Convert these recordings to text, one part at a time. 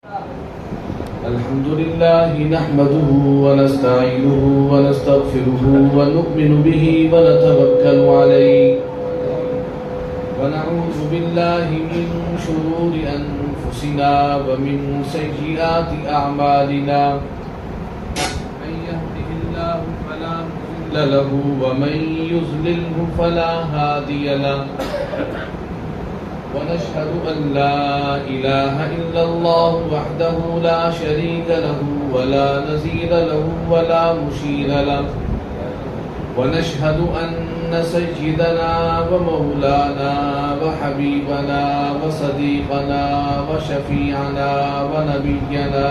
الحمد لله نحمده ونستعينه ونستغفره ونؤمن به ونتوكل عليه ونعوذ بالله من شرور أنفسنا ومن سيئات أعمالنا من يهده الله فلا مضل له ومن يضلله فلا هادي له ونشهد أن لا إله إلا الله وحده لا شريك له ولا نظير له ولا مشير له ونشهد أن سيدنا ومولانا وحبيبنا وصديقنا وشفيعنا ونبينا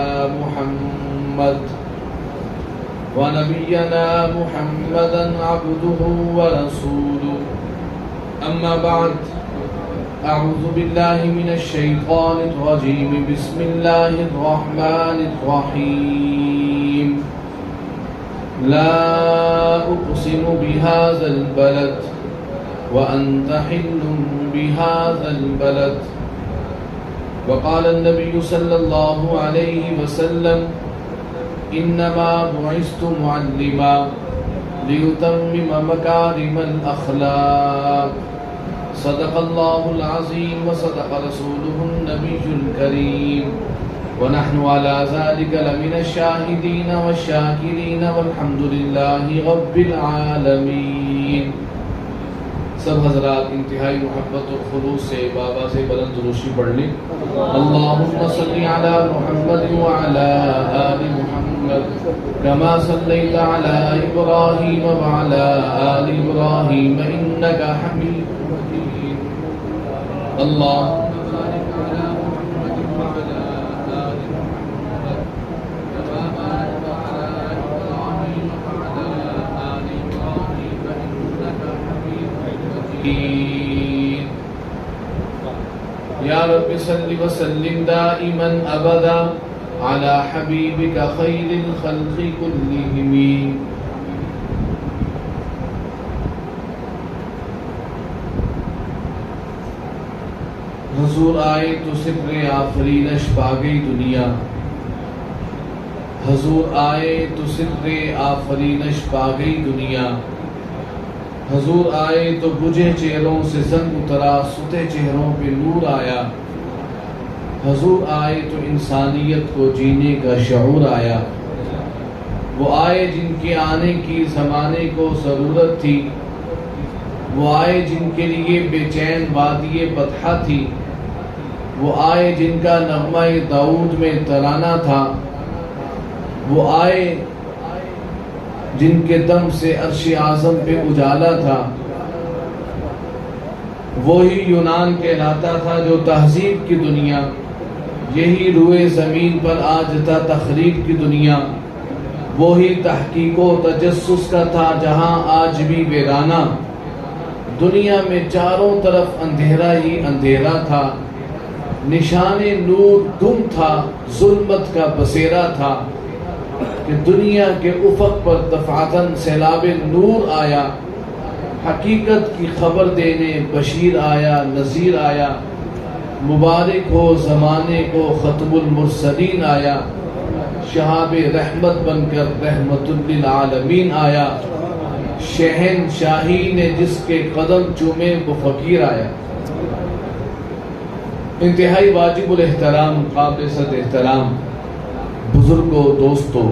محمدا عبده ورسوله أما بعد أعوذ بالله من الشيطان الرجيم بسم الله الرحمن الرحيم لا أقسم بهذا البلد وأنت حل بهذا البلد وقال النبي صلى الله عليه وسلم إنما بعثت معلما ليتمم مكارم الأخلاق صدق الله العظيم وصدق رسوله النبي الكريم ونحن على ذلك لمن الشاهدين والشاكرين والحمد لله رب العالمين. سب حضرات انتہائی محبت اور خلوص سے بابا سے بلند درود پڑھ لیں. اللهم صل على محمد وعلى آل محمد كما صليت على إبراهيم وعلى آل إبراهيم إنك حميد مجيد. اللهم بارك على محمد وعلى آل محمد كما باركت على إبراهيم وعلى آل إبراهيم إنك حميد مجيد. يا رب صل وسلم دائما أبدا على حبيبك خير الخلق كلهم. حضور آئے تو سپر آفرینش پا گئی دنیا. حضور آئے تو سپر آفرینش پا گئی دنیا. حضور آئے تو بجھے چہروں سے زنگ اترا, ستے چہروں پہ نور آیا. حضور آئے تو انسانیت کو جینے کا شعور آیا. وہ آئے جن کے آنے کی زمانے کو ضرورت تھی. وہ آئے جن کے لیے بے چین وادی بطحا تھی. وہ آئے جن کا نغمہ داؤد میں ترانہ تھا. وہ آئے جن کے دم سے عرش اعظم پہ اجالا تھا. وہی یونان کہلاتا تھا جو تہذیب کی دنیا. یہی روئے زمین پر آج تھا تخریب کی دنیا. وہی تحقیق و تجسس کا تھا جہاں آج بھی ویرانہ. دنیا میں چاروں طرف اندھیرا ہی اندھیرا تھا. نشان نور گم تھا, ظلمت کا بسیرا تھا. کہ دنیا کے افق پر دفعتاً سیلاب نور آیا. حقیقت کی خبر دینے بشیر آیا, نذیر آیا. مبارک ہو زمانے کو ختم المرسلین آیا. شہاب رحمت بن کر رحمت للعالمین آیا. شہن شاہی نے جس کے قدم چومے وہ فقیر آیا. انتہائی واجب الاحترام, قابل صد احترام بزرگوں, دوستوں,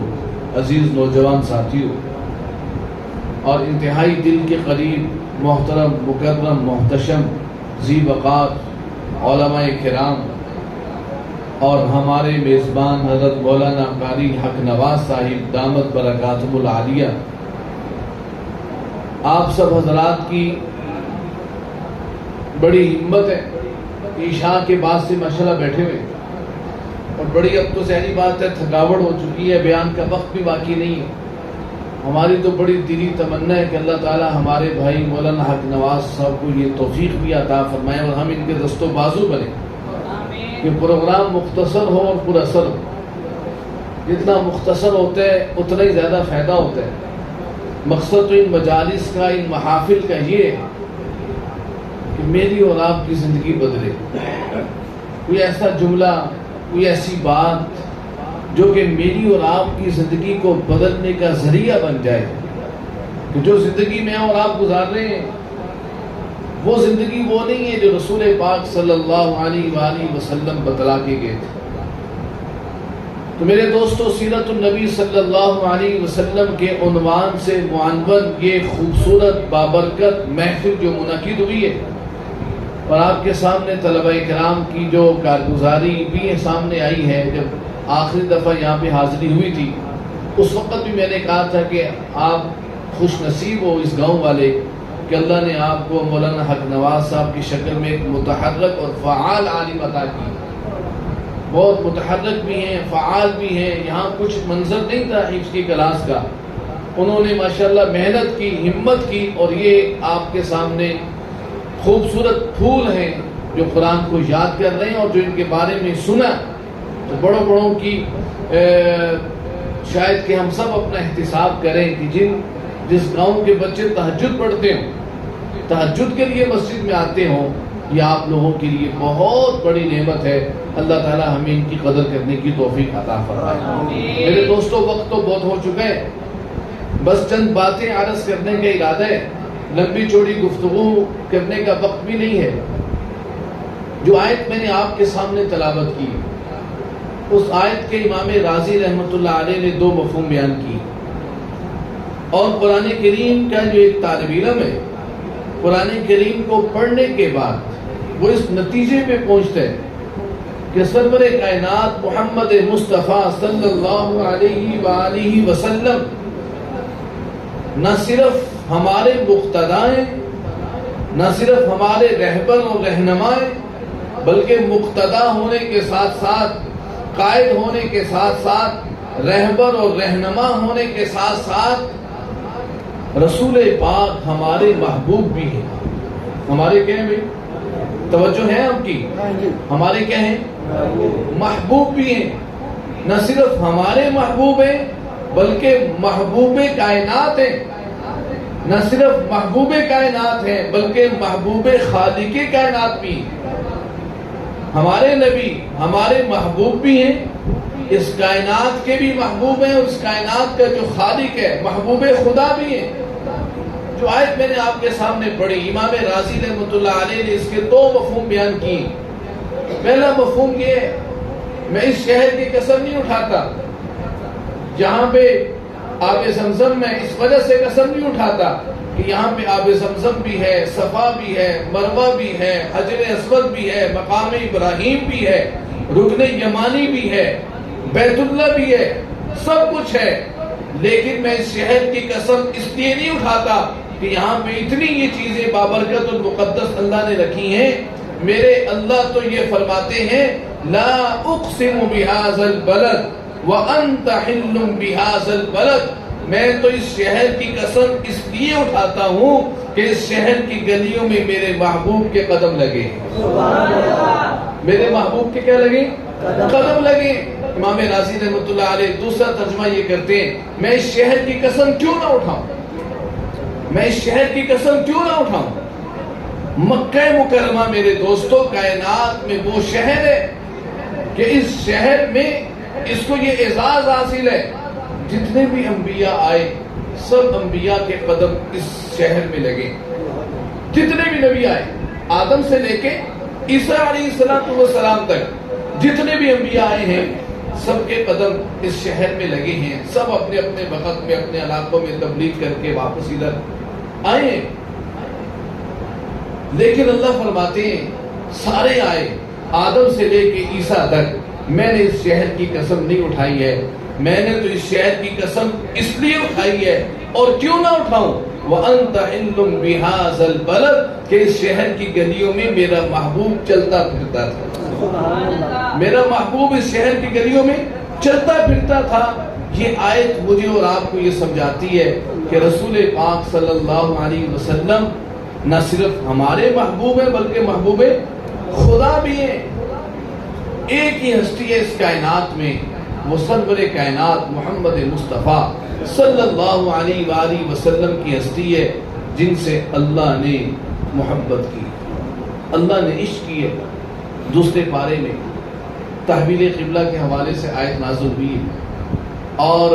عزیز نوجوان ساتھیوں اور انتہائی دل کے قریب محترم مکرم محتشم ذی وقار علماء کرام اور ہمارے میزبان حضرت مولانا قاری حق نواز صاحب دامت برکاتہم العالیہ. آپ سب حضرات کی بڑی ہمت ہے. عشاء کے بعد سے ماشاءاللہ بیٹھے ہوئے اور بڑی اب تو ظاہری بات ہے تھکاوٹ ہو چکی ہے, بیان کا وقت بھی باقی نہیں ہے. ہماری تو بڑی دلی تمنا ہے کہ اللہ تعالی ہمارے بھائی مولانا حق نواز صاحب کو یہ توفیق بھی عطا فرمائے اور ہم ان کے دست و بازو بنے کہ پروگرام مختصر ہو اور پر اثر ہو. جتنا مختصر ہوتا ہے اتنا ہی زیادہ فائدہ ہوتا ہے. مقصد تو ان مجالس کا, ان محافل کا یہ ہے کہ میری اور آپ کی زندگی بدلے. کوئی ایسا جملہ کوئی ایسی بات جو کہ میری اور آپ کی زندگی کو بدلنے کا ذریعہ بن جائے کہ جو زندگی میں اور آپ گزار رہے ہیں وہ زندگی وہ نہیں ہے جو رسول پاک صلی اللہ علیہ وآلہ وسلم بتلا کے گئے تھے. تو میرے دوستو سیرت النبی صلی اللہ علیہ وسلم کے عنوان سے معنون یہ خوبصورت بابرکت محفل جو منعقد ہوئی ہے اور آپ کے سامنے طلبہ کرام کی جو کارگزاری بھی سامنے آئی ہے. جب آخری دفعہ یہاں پہ حاضری ہوئی تھی اس وقت بھی میں نے کہا تھا کہ آپ خوش نصیب ہو اس گاؤں والے کہ اللہ نے آپ کو مولانا حق نواز صاحب کی شکل میں ایک متحرک اور فعال عالم عطا کی. بہت متحرک بھی ہیں، فعال بھی ہیں. یہاں کچھ منظر نہیں تھا حفظ کی کلاس کا. انہوں نے ماشاءاللہ محنت کی، ہمت کی اور یہ آپ کے سامنے خوبصورت پھول ہیں جو قرآن کو یاد کر رہے ہیں اور جو ان کے بارے میں سنا تو بڑوں بڑوں کی شاید کہ ہم سب اپنا احتساب کریں کہ جس گاؤں کے بچے تہجد پڑھتے ہوں، تہجد کے لیے مسجد میں آتے ہوں، یہ آپ لوگوں کے لیے بہت بڑی نعمت ہے. اللہ تعالی ہمیں ان کی قدر کرنے کی توفیق عطا فرمائے. میرے دوستو وقت تو بہت ہو چکا ہے، بس چند باتیں عرض کرنے کا ارادہ ہے. لمبی چوڑی گفتگو کرنے کا وقت بھی نہیں ہے. جو آیت میں نے آپ کے سامنے تلاوت کی اس آیت کے امام رازی رحمۃ اللہ علیہ نے دو مفہوم بیان کی اور قرآن کریم کا جو ایک طالب علم ہے قرآن کریم کو پڑھنے کے بعد وہ اس نتیجے پہ پہنچتا ہے کہ سرور کائنات محمد مصطفیٰ صلی اللہ علیہ وآلہ وسلم نہ صرف ہمارے مقتدی ہیں، نہ صرف ہمارے رہبر اور رہنما ہیں، بلکہ مقتدی ہونے کے ساتھ ساتھ، قائد ہونے کے ساتھ ساتھ، رہبر اور رہنما ہونے کے ساتھ ساتھ رسول پاک ہمارے محبوب بھی ہیں. ہمارے کیا ہیں بھائی؟ توجہ ہے آپ کی؟ ہمارے کیا ہیں؟ محبوب بھی ہیں. نہ صرف ہمارے محبوب ہیں بلکہ محبوب کائنات ہیں. نہ صرف محبوب کائنات ہیں بلکہ محبوب خالق کائنات بھی ہیں. ہمارے نبی ہمارے محبوب بھی ہیں، اس کائنات کے بھی محبوب ہیں، اس کائنات کا جو خالق ہے محبوب خدا بھی ہیں. جو آیت میں نے آپ کے سامنے پڑھی امام رازی رحمۃ اللہ علیہ نے اس کے دو مفہوم بیان کی. پہلا مفہوم یہ ہے میں اس شہر کی قسم نہیں اٹھاتا جہاں پہ آب زمزم میں اس وجہ سے قسم نہیں اٹھاتا کہ یہاں پہ آب زمزم بھی ہے، صفا بھی ہے، مروہ بھی ہے، حجر اسود بھی ہے، مقام ابراہیم بھی ہے، رکن یمانی بھی ہے، بیت اللہ بھی ہے، سب کچھ ہے. لیکن میں اس شہر کی قسم اس لیے نہیں اٹھاتا کہ یہاں پہ اتنی یہ چیزیں بابرکت اور مقدس اللہ نے رکھی ہیں. میرے اللہ تو یہ فرماتے ہیں لا اقسم بهذا البلد وانت حل بهذا البلد. میں تو اس شہر کی قسم اس لیے اٹھاتا ہوں کہ اس شہر کی گلیوں میں میرے محبوب کے قدم لگے. میرے محبوب کے کیا لگے؟ قدم لگے. امام رازی رحمۃ اللہ علیہ دوسرا ترجمہ یہ کرتے ہیں میں اس شہر کی قسم کیوں نہ اٹھاؤں، میں اس شہر کی قسم کیوں نہ اٹھاؤں. مکہ مکرمہ میرے دوستو کائنات میں وہ شہر ہے کہ اس شہر میں اس کو یہ اعزاز حاصل ہے جتنے بھی انبیاء آئے سب انبیاء کے قدم اس شہر میں لگے. جتنے بھی نبی آئے آدم سے لے کے عیسیٰ علیہ السلام تک جتنے بھی انبیاء آئے ہیں سب کے قدم اس شہر میں لگے ہیں. سب اپنے اپنے وقت میں اپنے علاقوں میں تبلیغ کر کے واپس ادھر آئے ہیں. لیکن اللہ فرماتے ہیں سارے آئے آدم سے لے کے عیسیٰ تک میں نے اس شہر کی قسم نہیں اٹھائی ہے. میں نے تو اس شہر کی قسم اس لیے اٹھائی ہے اور کیوں نہ اٹھاؤں وَأَنْتَ حِلٌّ بِهَذَا الْبَلَدِ کہ اس شہر کی گلیوں میں میرا محبوب چلتا پھرتا تھا. میرا محبوب اس شہر کی گلیوں میں چلتا پھرتا تھا. یہ آیت مجھے اور آپ کو یہ سمجھاتی ہے کہ رسول پاک صلی اللہ علیہ وسلم نہ صرف ہمارے محبوب ہیں بلکہ محبوب خدا بھی ہیں. ایک ہی ہستی ہے اس کائنات میں وہ سرور کائنات محمد مصطفیٰ صلی اللہ علیہ وآلہ وسلم کی ہستی ہے جن سے اللہ نے محبت کی، اللہ نے عشق کی ہے. دوسرے پارے میں تحویل قبلہ کے حوالے سے آیت نازل ہوئی ہے، اور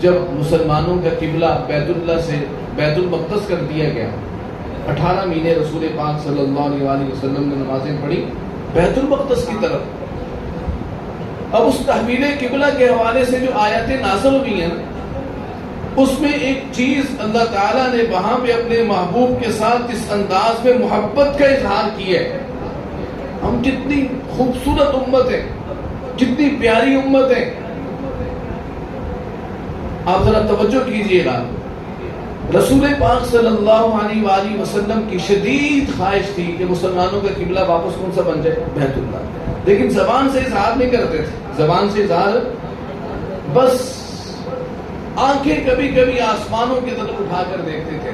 جب مسلمانوں کا قبلہ بیت اللہ سے بیت المقدس کر دیا گیا، 18 مہینے رسول پاک صلی اللہ علیہ وآلہ وسلم نے نمازیں پڑھی بیت المقدس کی طرف۔ اب اس تحویل قبلہ کے حوالے سے جو آیتیں نازل ہوئی ہیں، اس میں ایک چیز اللہ تعالیٰ نے وہاں پہ اپنے محبوب کے ساتھ اس انداز میں محبت کا اظہار کیا ہے۔ ہم کتنی خوبصورت امت ہیں، کتنی پیاری امت ہے۔ آپ ذرا توجہ کیجئے گا، رسول پاک صلی اللہ علیہ وآلہ وسلم کی شدید خواہش تھی کہ مسلمانوں کا قبلہ واپس کون سا بن جائے؟ بیت اللہ، لیکن زبان سے اظہار نہیں کرتے تھے، زبان سے اظہار بس آنکھیں کبھی کبھی آسمانوں کی طرف اٹھا کر دیکھتے تھے،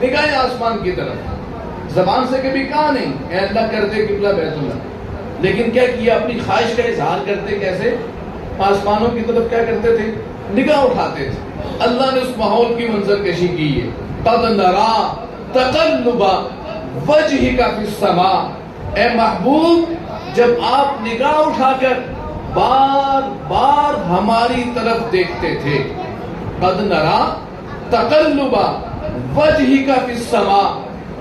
نگاہیں آسمان کی طرف، زبان سے کبھی کہا نہیں اے اللہ کر دے قبلہ بیت اللہ، لیکن کیا کیا؟ اپنی خواہش کا اظہار کرتے کیسے؟ آسمانوں کی طرف کیا کرتے تھے؟ نگاہ اٹھاتے تھے۔ اللہ نے اس ماحول کی منظر کشی کی ہے، قد نرا تقلب وجہک فی السماء، اے محبوب جب آپ نگاہ اٹھا کر بار بار ہماری طرف دیکھتے تھے، قد نرا تقلب وجہک فی السماء،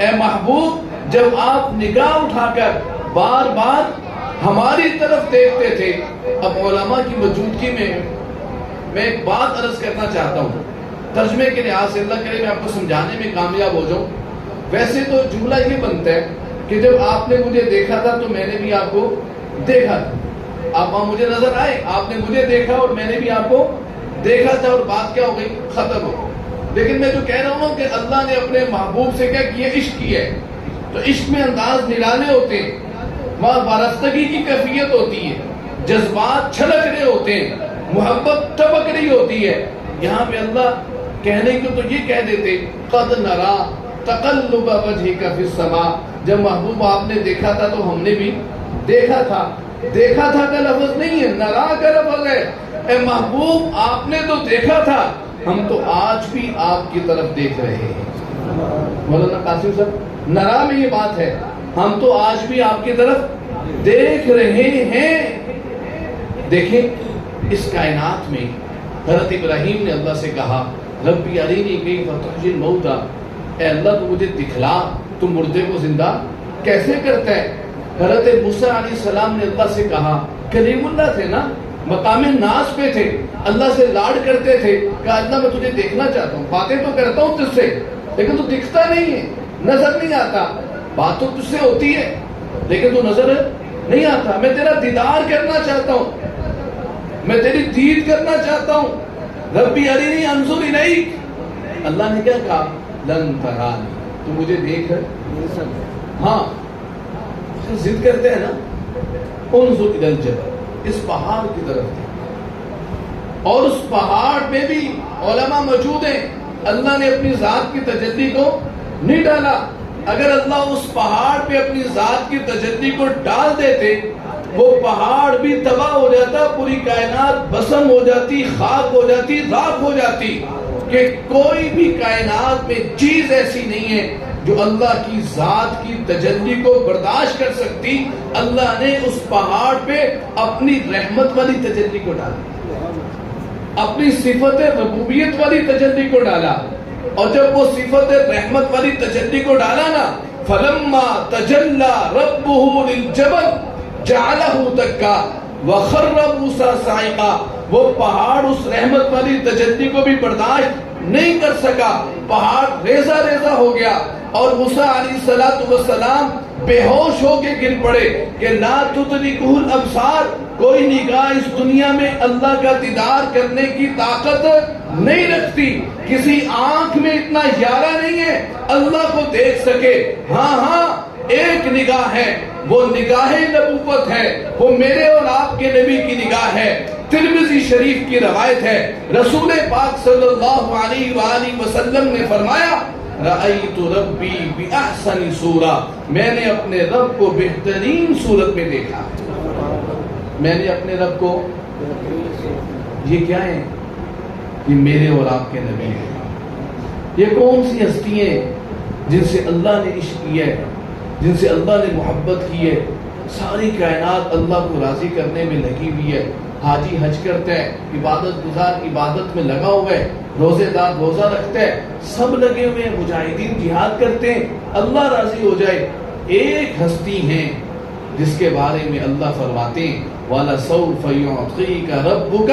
اے محبوب جب آپ نگاہ اٹھا کر بار بار ہماری طرف دیکھتے تھے۔ اب علماء کی موجودگی میں ایک بات عرض کرنا چاہتا ہوں، ترجمے کے لحاظ سے، اللہ کرے میں آپ کو سمجھانے میں کامیاب ہو جاؤں۔ ویسے تو جملہ یہ بنتا ہے کہ جب آپ نے مجھے دیکھا تھا تو میں نے بھی آپ کو دیکھا تھا، آپ وہاں مجھے نظر آئے، آپ نے مجھے دیکھا اور میں نے بھی آپ کو دیکھا تھا، اور بات کیا ہو گئی؟ ختم ہو۔ لیکن میں جو کہہ رہا ہوں کہ اللہ نے اپنے محبوب سے کیا کیا؟ عشق کیا ہے، تو عشق میں انداز نرالے ہوتے ہیں، وہاں وارفتگی کی کیفیت ہوتی ہے، جذبات چھلک رہے ہوتے ہیں، محبت ٹپک رہی ہوتی ہے۔ یہاں پہ اللہ کہنے کو تو یہ کہہ دیتے قد نرا تقلب وجہک فی السماء، جب محبوب آپ نے دیکھا تھا تو ہم نے بھی دیکھا تھا۔ دیکھا تھا کا لفظ نہیں ہے، نرا کا لفظ ہے۔ اے محبوب آپ نے تو دیکھا تھا، ہم تو آج بھی آپ کی طرف دیکھ رہے ہیں۔ مولانا قاسم صاحب، نرا میں یہ بات ہے، ہم تو آج بھی آپ کی طرف دیکھ رہے ہیں۔ دیکھیں اس کائنات میں حضرت ابراہیم نے اللہ سے کہا ربی ارینی کیف تحیی الموتیٰ، اے اللہ تو مجھے دکھلا تو مردے کو زندہ کیسے کرتا ہے۔ حضرت موسیٰ علیہ السلام نے اللہ سے کہا، کلیم اللہ تھے نا، مقام ناز پہ تھے، اللہ سے لاڈ کرتے تھے، کہا اللہ میں تجھے دیکھنا چاہتا ہوں، باتیں تو کرتا ہوں تجھ سے لیکن تو دکھتا نہیں ہے، نظر نہیں آتا۔ بات تو تجھ سے ہوتی ہے لیکن تو نظر نہیں آتا، میں تیرا دیدار کرنا چاہتا ہوں، میں تیری دید کرنا چاہتا ہوں۔ ربی ارینی انظر الیک، اللہ نے کیا کہا؟ لن ترانی، تو مجھے دیکھ ہاں ضد کرتے ہیں نا، انظر الی الجبل، اس پہاڑ کی طرف، اور اس پہاڑ میں بھی علماء موجود ہیں، اللہ نے اپنی ذات کی تجلی کو نہیں ڈالا۔ اگر اللہ اس پہاڑ پہ اپنی ذات کی تجلی کو ڈال دیتے، وہ پہاڑ بھی تباہ ہو جاتا، پوری کائنات بسم ہو جاتی، خاک ہو جاتی، راکھ ہو جاتی، کہ کوئی بھی کائنات میں چیز ایسی نہیں ہے جو اللہ کی ذات کی تجلی کو برداشت کر سکتی۔ اللہ نے اس پہاڑ پہ اپنی رحمت والی تجلی کو ڈالا، اپنی صفت ربوبیت والی تجلی کو ڈالا، اور جب وہ صفت رحمت والی تجلی کو ڈالا نا، فلما تجلی ربہ للجبل جعلہ دکا وخر موسیٰ صاعقا، وہ پہاڑ اس رحمت والی تجلی کو بھی برداشت نہیں کر سکا، پہاڑ ریزہ ریزہ ہو گیا، اور موسیٰ علیہ السلام بے ہوش ہو کے گر پڑے کہ لا تدرکہ الابصار، کوئی نگاہ اس دنیا میں اللہ کا دیدار کرنے کی طاقت نہیں رکھتی، کسی آنکھ میں اتنا یارہ نہیں ہے اللہ کو دیکھ سکے۔ ہاں ایک نگاہ ہے، وہ نگاہ نبوت ہے، وہ میرے اور آپ کے نبی کی نگاہ ہے۔ ترمذی شریف کی روایت ہے، رسول پاک صلی اللہ علیہ وآلہ وسلم نے فرمایا رأیت ربی بأحسن صورہ، میں نے اپنے رب کو بہترین صورت میں دیکھا۔ میں نے اپنے رب کو، یہ کیا ہے؟ یہ میرے اور آپ کے نبی ہیں۔ یہ کون سی ہستی ہیں جن سے اللہ نے عشق کیا ہے، جن سے اللہ نے محبت کی ہے؟ ساری کائنات اللہ کو راضی کرنے میں لگی ہوئی ہے. حاجی حج کرتا ہے, عبادت گزار عبادت میں لگا ہوا ہے, روزے دار روزہ رکھتا ہے, سب لگے ہوئے ہیں, مجاہدین جہاد کرتے ہیں, اللہ راضی ہو جائے. ایک ہستی ہیں جس کے بارے میں اللہ فرماتے ہیں وَلَسَوْفَ يُعْطِيكَ رَبُّكَ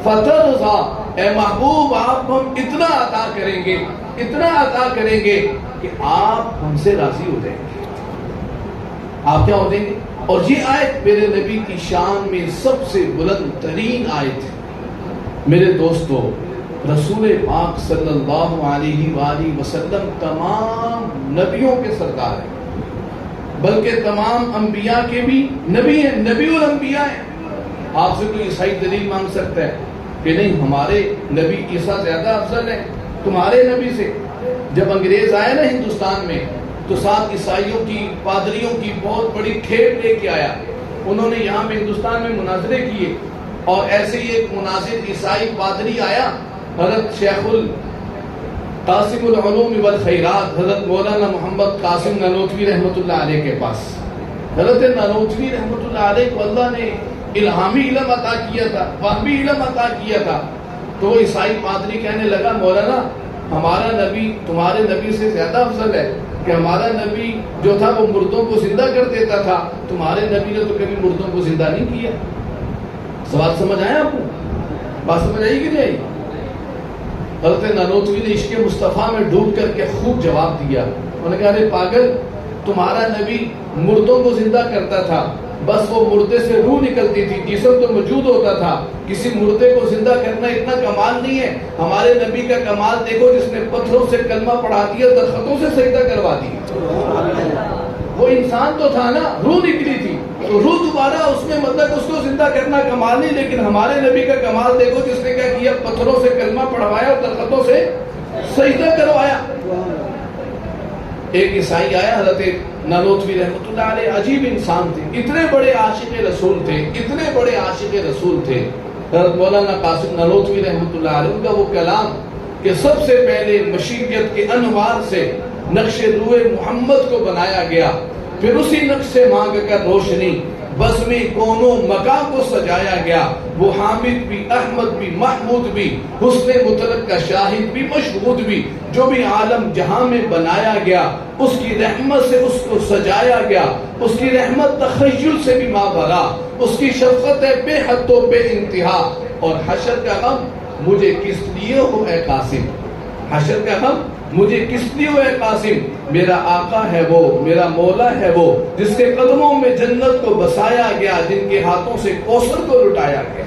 فَتَرْضَىٰ, اے محبوب آپ ہم اتنا عطا کریں گے, اتنا عطا کریں گے کہ آپ ہم سے راضی ہو جائیں گے. آپ کیا ہو جائیں گے؟ اور یہ آیت میرے نبی کی شان میں سب سے بلند ترین آیت ہے. میرے دوستو, رسول پاک صلی اللہ علیہ وآلہ وسلم تمام نبیوں کے سردار ہیں, بلکہ تمام انبیاء کے بھی نبی ہیں, نبی الانبیاء ہیں. آپ سے کوئی عیسائی دلیل مانگ سکتا ہے کہ نہیں ہمارے نبی عیسیٰ زیادہ افضل ہے تمہارے نبی سے. جب انگریز آیا نا ہندوستان میں تو ساتھ عیسائیوں کی پادریوں کی بہت بڑی کھیپ لے کے آیا. انہوں نے یہاں پہ ہندوستان میں مناظرے کیے, اور ایسے ہی ایک مناظر عیسائی پادری آیا حضرت شیخ قاسم العلوم والخیرات حضرت مولانا محمد قاسم نانوتوی رحمۃ اللہ علیہ کے پاس. حضرت نانوتوی رحمۃ اللہ علیہ کو اللہ نے الہامی علم عطا کیا تھا, وہمی علم عطا کیا تھا. تو وہ عیسائی پادری کہنے لگا مولانا ہمارا نبی تمہارے نبی سے زیادہ افضل ہے, کہ ہمارا نبی جو تھا وہ مردوں کو زندہ کر دیتا تھا, تمہارے نبی نے تو کبھی مردوں کو زندہ نہیں کیا. سوال سمجھ آیا آپ کو؟ بات سمجھ آئی کہ نہیں آئی؟ حضرت نانوتوی نے عشق مصطفیٰ میں ڈوب کر کے خوب جواب دیا. انہوں نے کہا ارے پاگل, تمہارا نبی مردوں کو زندہ کرتا تھا, بس وہ مردے سے روح نکلتی تھی, جسم تو موجود ہوتا تھا. کسی مردے کو زندہ کرنا اتنا کمال نہیں ہے. ہمارے نبی کا کمال دیکھو جس نے پتھروں سے کلمہ پڑھا دیا, درختوں سے سجدہ کروا دیا. وہ انسان تو تھا نا, روح نکلی تھی, تو روح دوبارہ اس میں مطلب اس کو زندہ کرنا کمال نہیں. لیکن ہمارے نبی کا کمال دیکھو جس نے کیا کیا, پتھروں سے کلمہ پڑھوایا اور درختوں سے سجدہ کروایا. ایک عیسائی آیا حضرت نانوتوی رحمۃ اللہ علیہ, عجیب انسان تھے, اتنے بڑے عاشق رسول تھے, اتنے بڑے عاشق رسول تھے. حضرت مولانا قاسم نانوتوی رحمۃ اللہ علیہ کا وہ کلام کہ سب سے پہلے مشیت کے انوار سے نقش روح محمد کو بنایا گیا, پھر اسی نقش سے مانگ کر روشنی بزم کونوں مکان کو سجایا گیا. وہ حامد بھی, احمد بھی, محمود بھی, حسن مطلق کا شاہد بھی, مشہود بھی, جو بھی عالم جہاں میں بنایا گیا اس کی رحمت سے اس کو سجایا گیا. اس کی رحمت تخیل سے بھی ماں بھرا, اس کی شفقت ہے بے حد و بے انتہا. اور حشر کا غم مجھے کس لیے ہو اے قاسم, حشر کا غم مجھے کس لیے ہو اے قاسم, میرا آقا ہے وہ, میرا مولا ہے وہ, جس کے قدموں میں جنت کو بسایا گیا, جن کے ہاتھوں سے کوثر کو لٹایا گیا.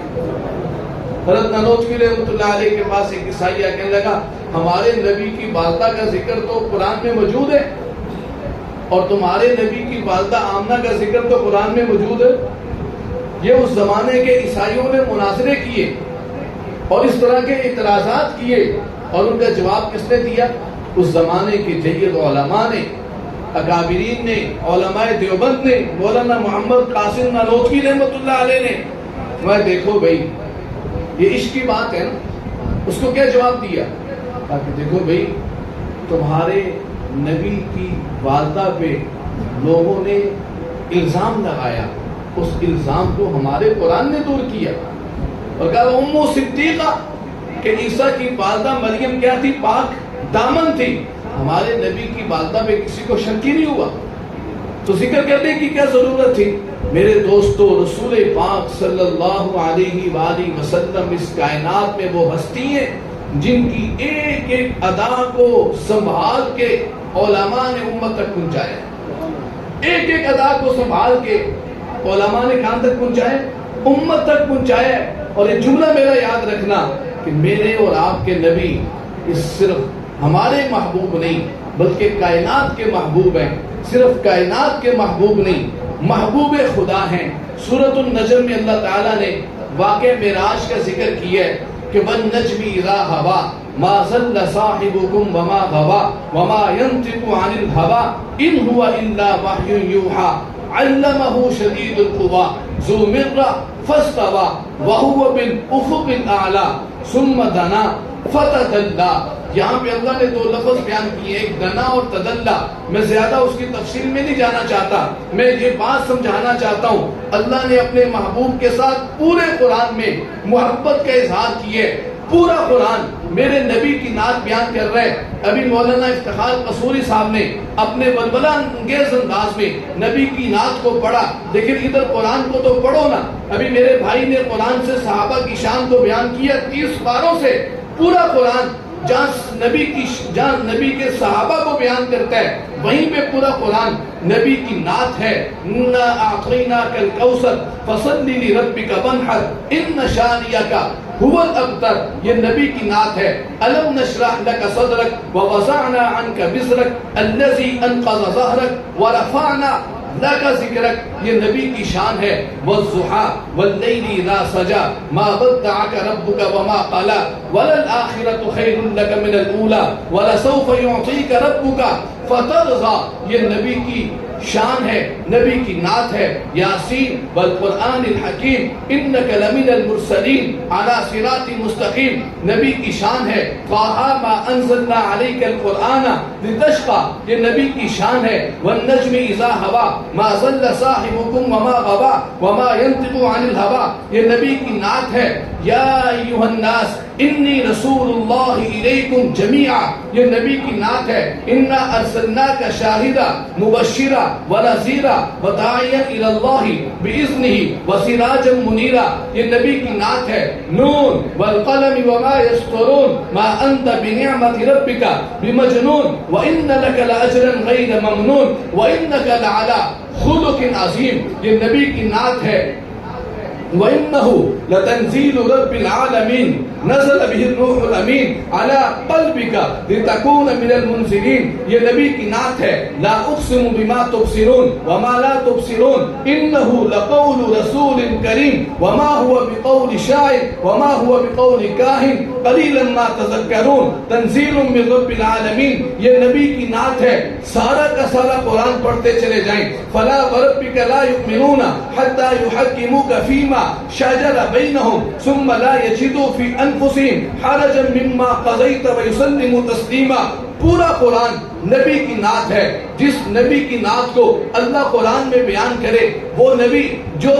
حضرت نانوتوی رحمۃ اللہ علیہ کے پاس ایک عیسائی کہنے لگا ہمارے نبی کی والدہ کا ذکر تو قرآن میں موجود ہے, اور تمہارے نبی کی والدہ آمنہ کا ذکر تو قرآن میں موجود ہے. یہ اس زمانے کے عیسائیوں نے مناظرے کیے اور اس طرح کے اعتراضات کیے, اور ان کا جواب کس نے دیا؟ اس زمانے کے جید علماء نے, اکابرین نے, علماء دیوبند نے, مولانا محمد قاسم نانوتوی رحمۃ اللہ علیہ نے. میں دیکھو بھائی یہ عشق کی بات ہے نا, اس کو کیا جواب دیا؟ کہ دیکھو بھائی تمہارے نبی کی والدہ پہ لوگوں نے الزام لگایا, اس الزام کو ہمارے قرآن نے دور کیا, اور کہا ام صدیقہ کہ عیسیٰ کی والدہ مریم کیا تھی؟ پاک دامن تھی. ہمارے نبی کی والدہ پہ کسی کو شک ہی نہیں ہوا, تو ذکر کرنے کی کیا ضرورت تھی؟ میرے دوستو, رسول پاک صلی اللہ علیہ وآلہ وسلم اس کائنات میں وہ ہستی ہیں جن کی ایک ایک ادا کو سنبھال کے علماء نے امت تک پہنچایا. ایک ایک ادا کو سنبھال کے علماء نے کہاں تک پہنچایا؟ امت تک پہنچایا. اور یہ جملہ میرا یاد رکھنا کہ میرے اور آپ کے نبی اس صرف ہمارے محبوب نہیں بلکہ کائنات کے محبوب ہیں. صرف کائنات کے محبوب نہیں, محبوب خدا ہیں. سورۃ النجم میں اللہ تعالیٰ نے واقع معراج کا ذکر کیا ہے کہ وَالنَّجْمِ إِذَا هَوَىٰ مَا ضَلَّ صَاحِبُكُمْ وَمَا غَوَىٰ وَمَا يَنطِقُ عَنِ الْهَوَىٰ إِنْ هُوَ إِلَّا وَحْيٌ يُوحَىٰ عَلَّمَهُ شَدِيدُ الْقُوَىٰ ذو مرہ فاستوى وهو بالافق الاعلی ثم دنا فتدلى. یہاں پہ اللہ نے دو لفظ بیان کیے، ایک دنا اور تدلہ. میں زیادہ اس کی تفصیل میں نہیں جانا چاہتا، میں یہ بات سمجھانا چاہتا ہوں اللہ نے اپنے محبوب کے ساتھ پورے قرآن میں محبت کا اظہار کیے. پورا قرآن میرے نبی کی نعت بیان کر رہے. ابھی مولانا افتخار قصوری صاحب نے اپنے بلبلہ انگیز انداز میں نبی کی نعت کو پڑھا، لیکن ادھر قرآن کو تو پڑھو نا. ابھی میرے بھائی نے قرآن سے صحابہ کی شان کو بیان کیا 30 پاروں سے. پورا قرآن جہاں نبی کے صحابہ کو بیان کرتا ہے وہیں پہ پورا قرآن نبی کی نعت ہے. اِنَّا أَعْطَيْنَاكَ الْكَوْثَرَ فَصَلِّ لِرَبِّكَ وَانْحَرْ إِنَّ شَانِئَكَ هُوَ الْأَبْتَرُ. یہ نبی کی نعت ہے. أَلَمْ نَشْرَحْ لَكَ صَدْرَكَ وَوَضَعْنَا عَنْكَ وِزْرَكَ الَّذِي أَنْقَضَ ظَهْرَكَ وَرَفَعْنَا لَكَ ذِكْرَكَ. یہ نبی کی شان ہے. وَالضُّحَىٰ وَاللَّيْلِ إِذَا سَجَىٰ مَا وَدَّعَكَ رَبُّكَ وَمَا قَلَىٰ وَلَلْآخِرَةُ خَيْرٌ لَكَ مِنَ الْأُولَىٰ وَلَسَوْفَ يُعْطِيكَ رَبُّكَ فَتَرْضَىٰ. یہ نبی کی شان ہے، نبی کی نعت ہے. یاسین والقرآن الحکیم انک لمن المرسلین علی صراط مستقیم. نبی کی شان ہے. طٰہٰ ما انزلنا علیک القرآن لتشقیٰ. یہ نبی کی شان ہے. والنجم اذا ہوا ما ضل صاحبکم وما غوا وما ينطق عن الہوا. یہ نبی کی نعت ہے. یا ایھا الناس انی رسول اللہ الیکم جمیعا. یہ نبی کی نعت ہے. انا ارسلناک شاہدا مبشرا ونذیرا وداعیا الی اللہ باذنہ وسراجا منیرا. یہ نبی کی نعت ہے. نون والقلم وما یسطرون ما انت بنعمت ربک بمجنون وان لک لاجرا غیر ممنون وانک لعلی خلق عظیم. یہ نبی کی نعت ہے. وَإِنَّهُ لَتَنزِيلُ رَبِّ الْعَالَمِينَ نَزَلَ بِهِ الرُّوحُ الْأَمِينُ عَلَى قَلْبِكَ لِتَكُونَ مِنَ الْمُنزِلِينَ. یہ نبی کی نعت ہے. لَا أُقْسِمُ بِمَا تُبْصِرُونَ وَمَا لَا تُبْصِرُونَ إِنَّهُ لَقَوْلُ رَسُولٍ كَرِيمٍ وَمَا هُوَ بِقَوْلِ شَاعِرٍ وَمَا هُوَ بِقَوْلِ كَاهِنٍ قَلِيلًا مَا تَذَكَّرُونَ تَنزِيلٌ مِّن رَّبِّ الْعَالَمِينَ. یہ نبی کی نعت ہے. سارا کا سارا قرآن پڑھتے چلے جائیں. فَلَا وَرَبِّكَ لَا يُؤْمِنُونَ حَتَّىٰ يُحَكِّمُوكَ فِيمَا شجر بينهم ثم لا يجدوا في انفسهم حرجا مما قضيت ويسلموا تسليما. پورا قرآن نبی کی نعت ہے. جس نبی کی نعت کو اللہ قرآن میں بیان کرے وہ نبی جو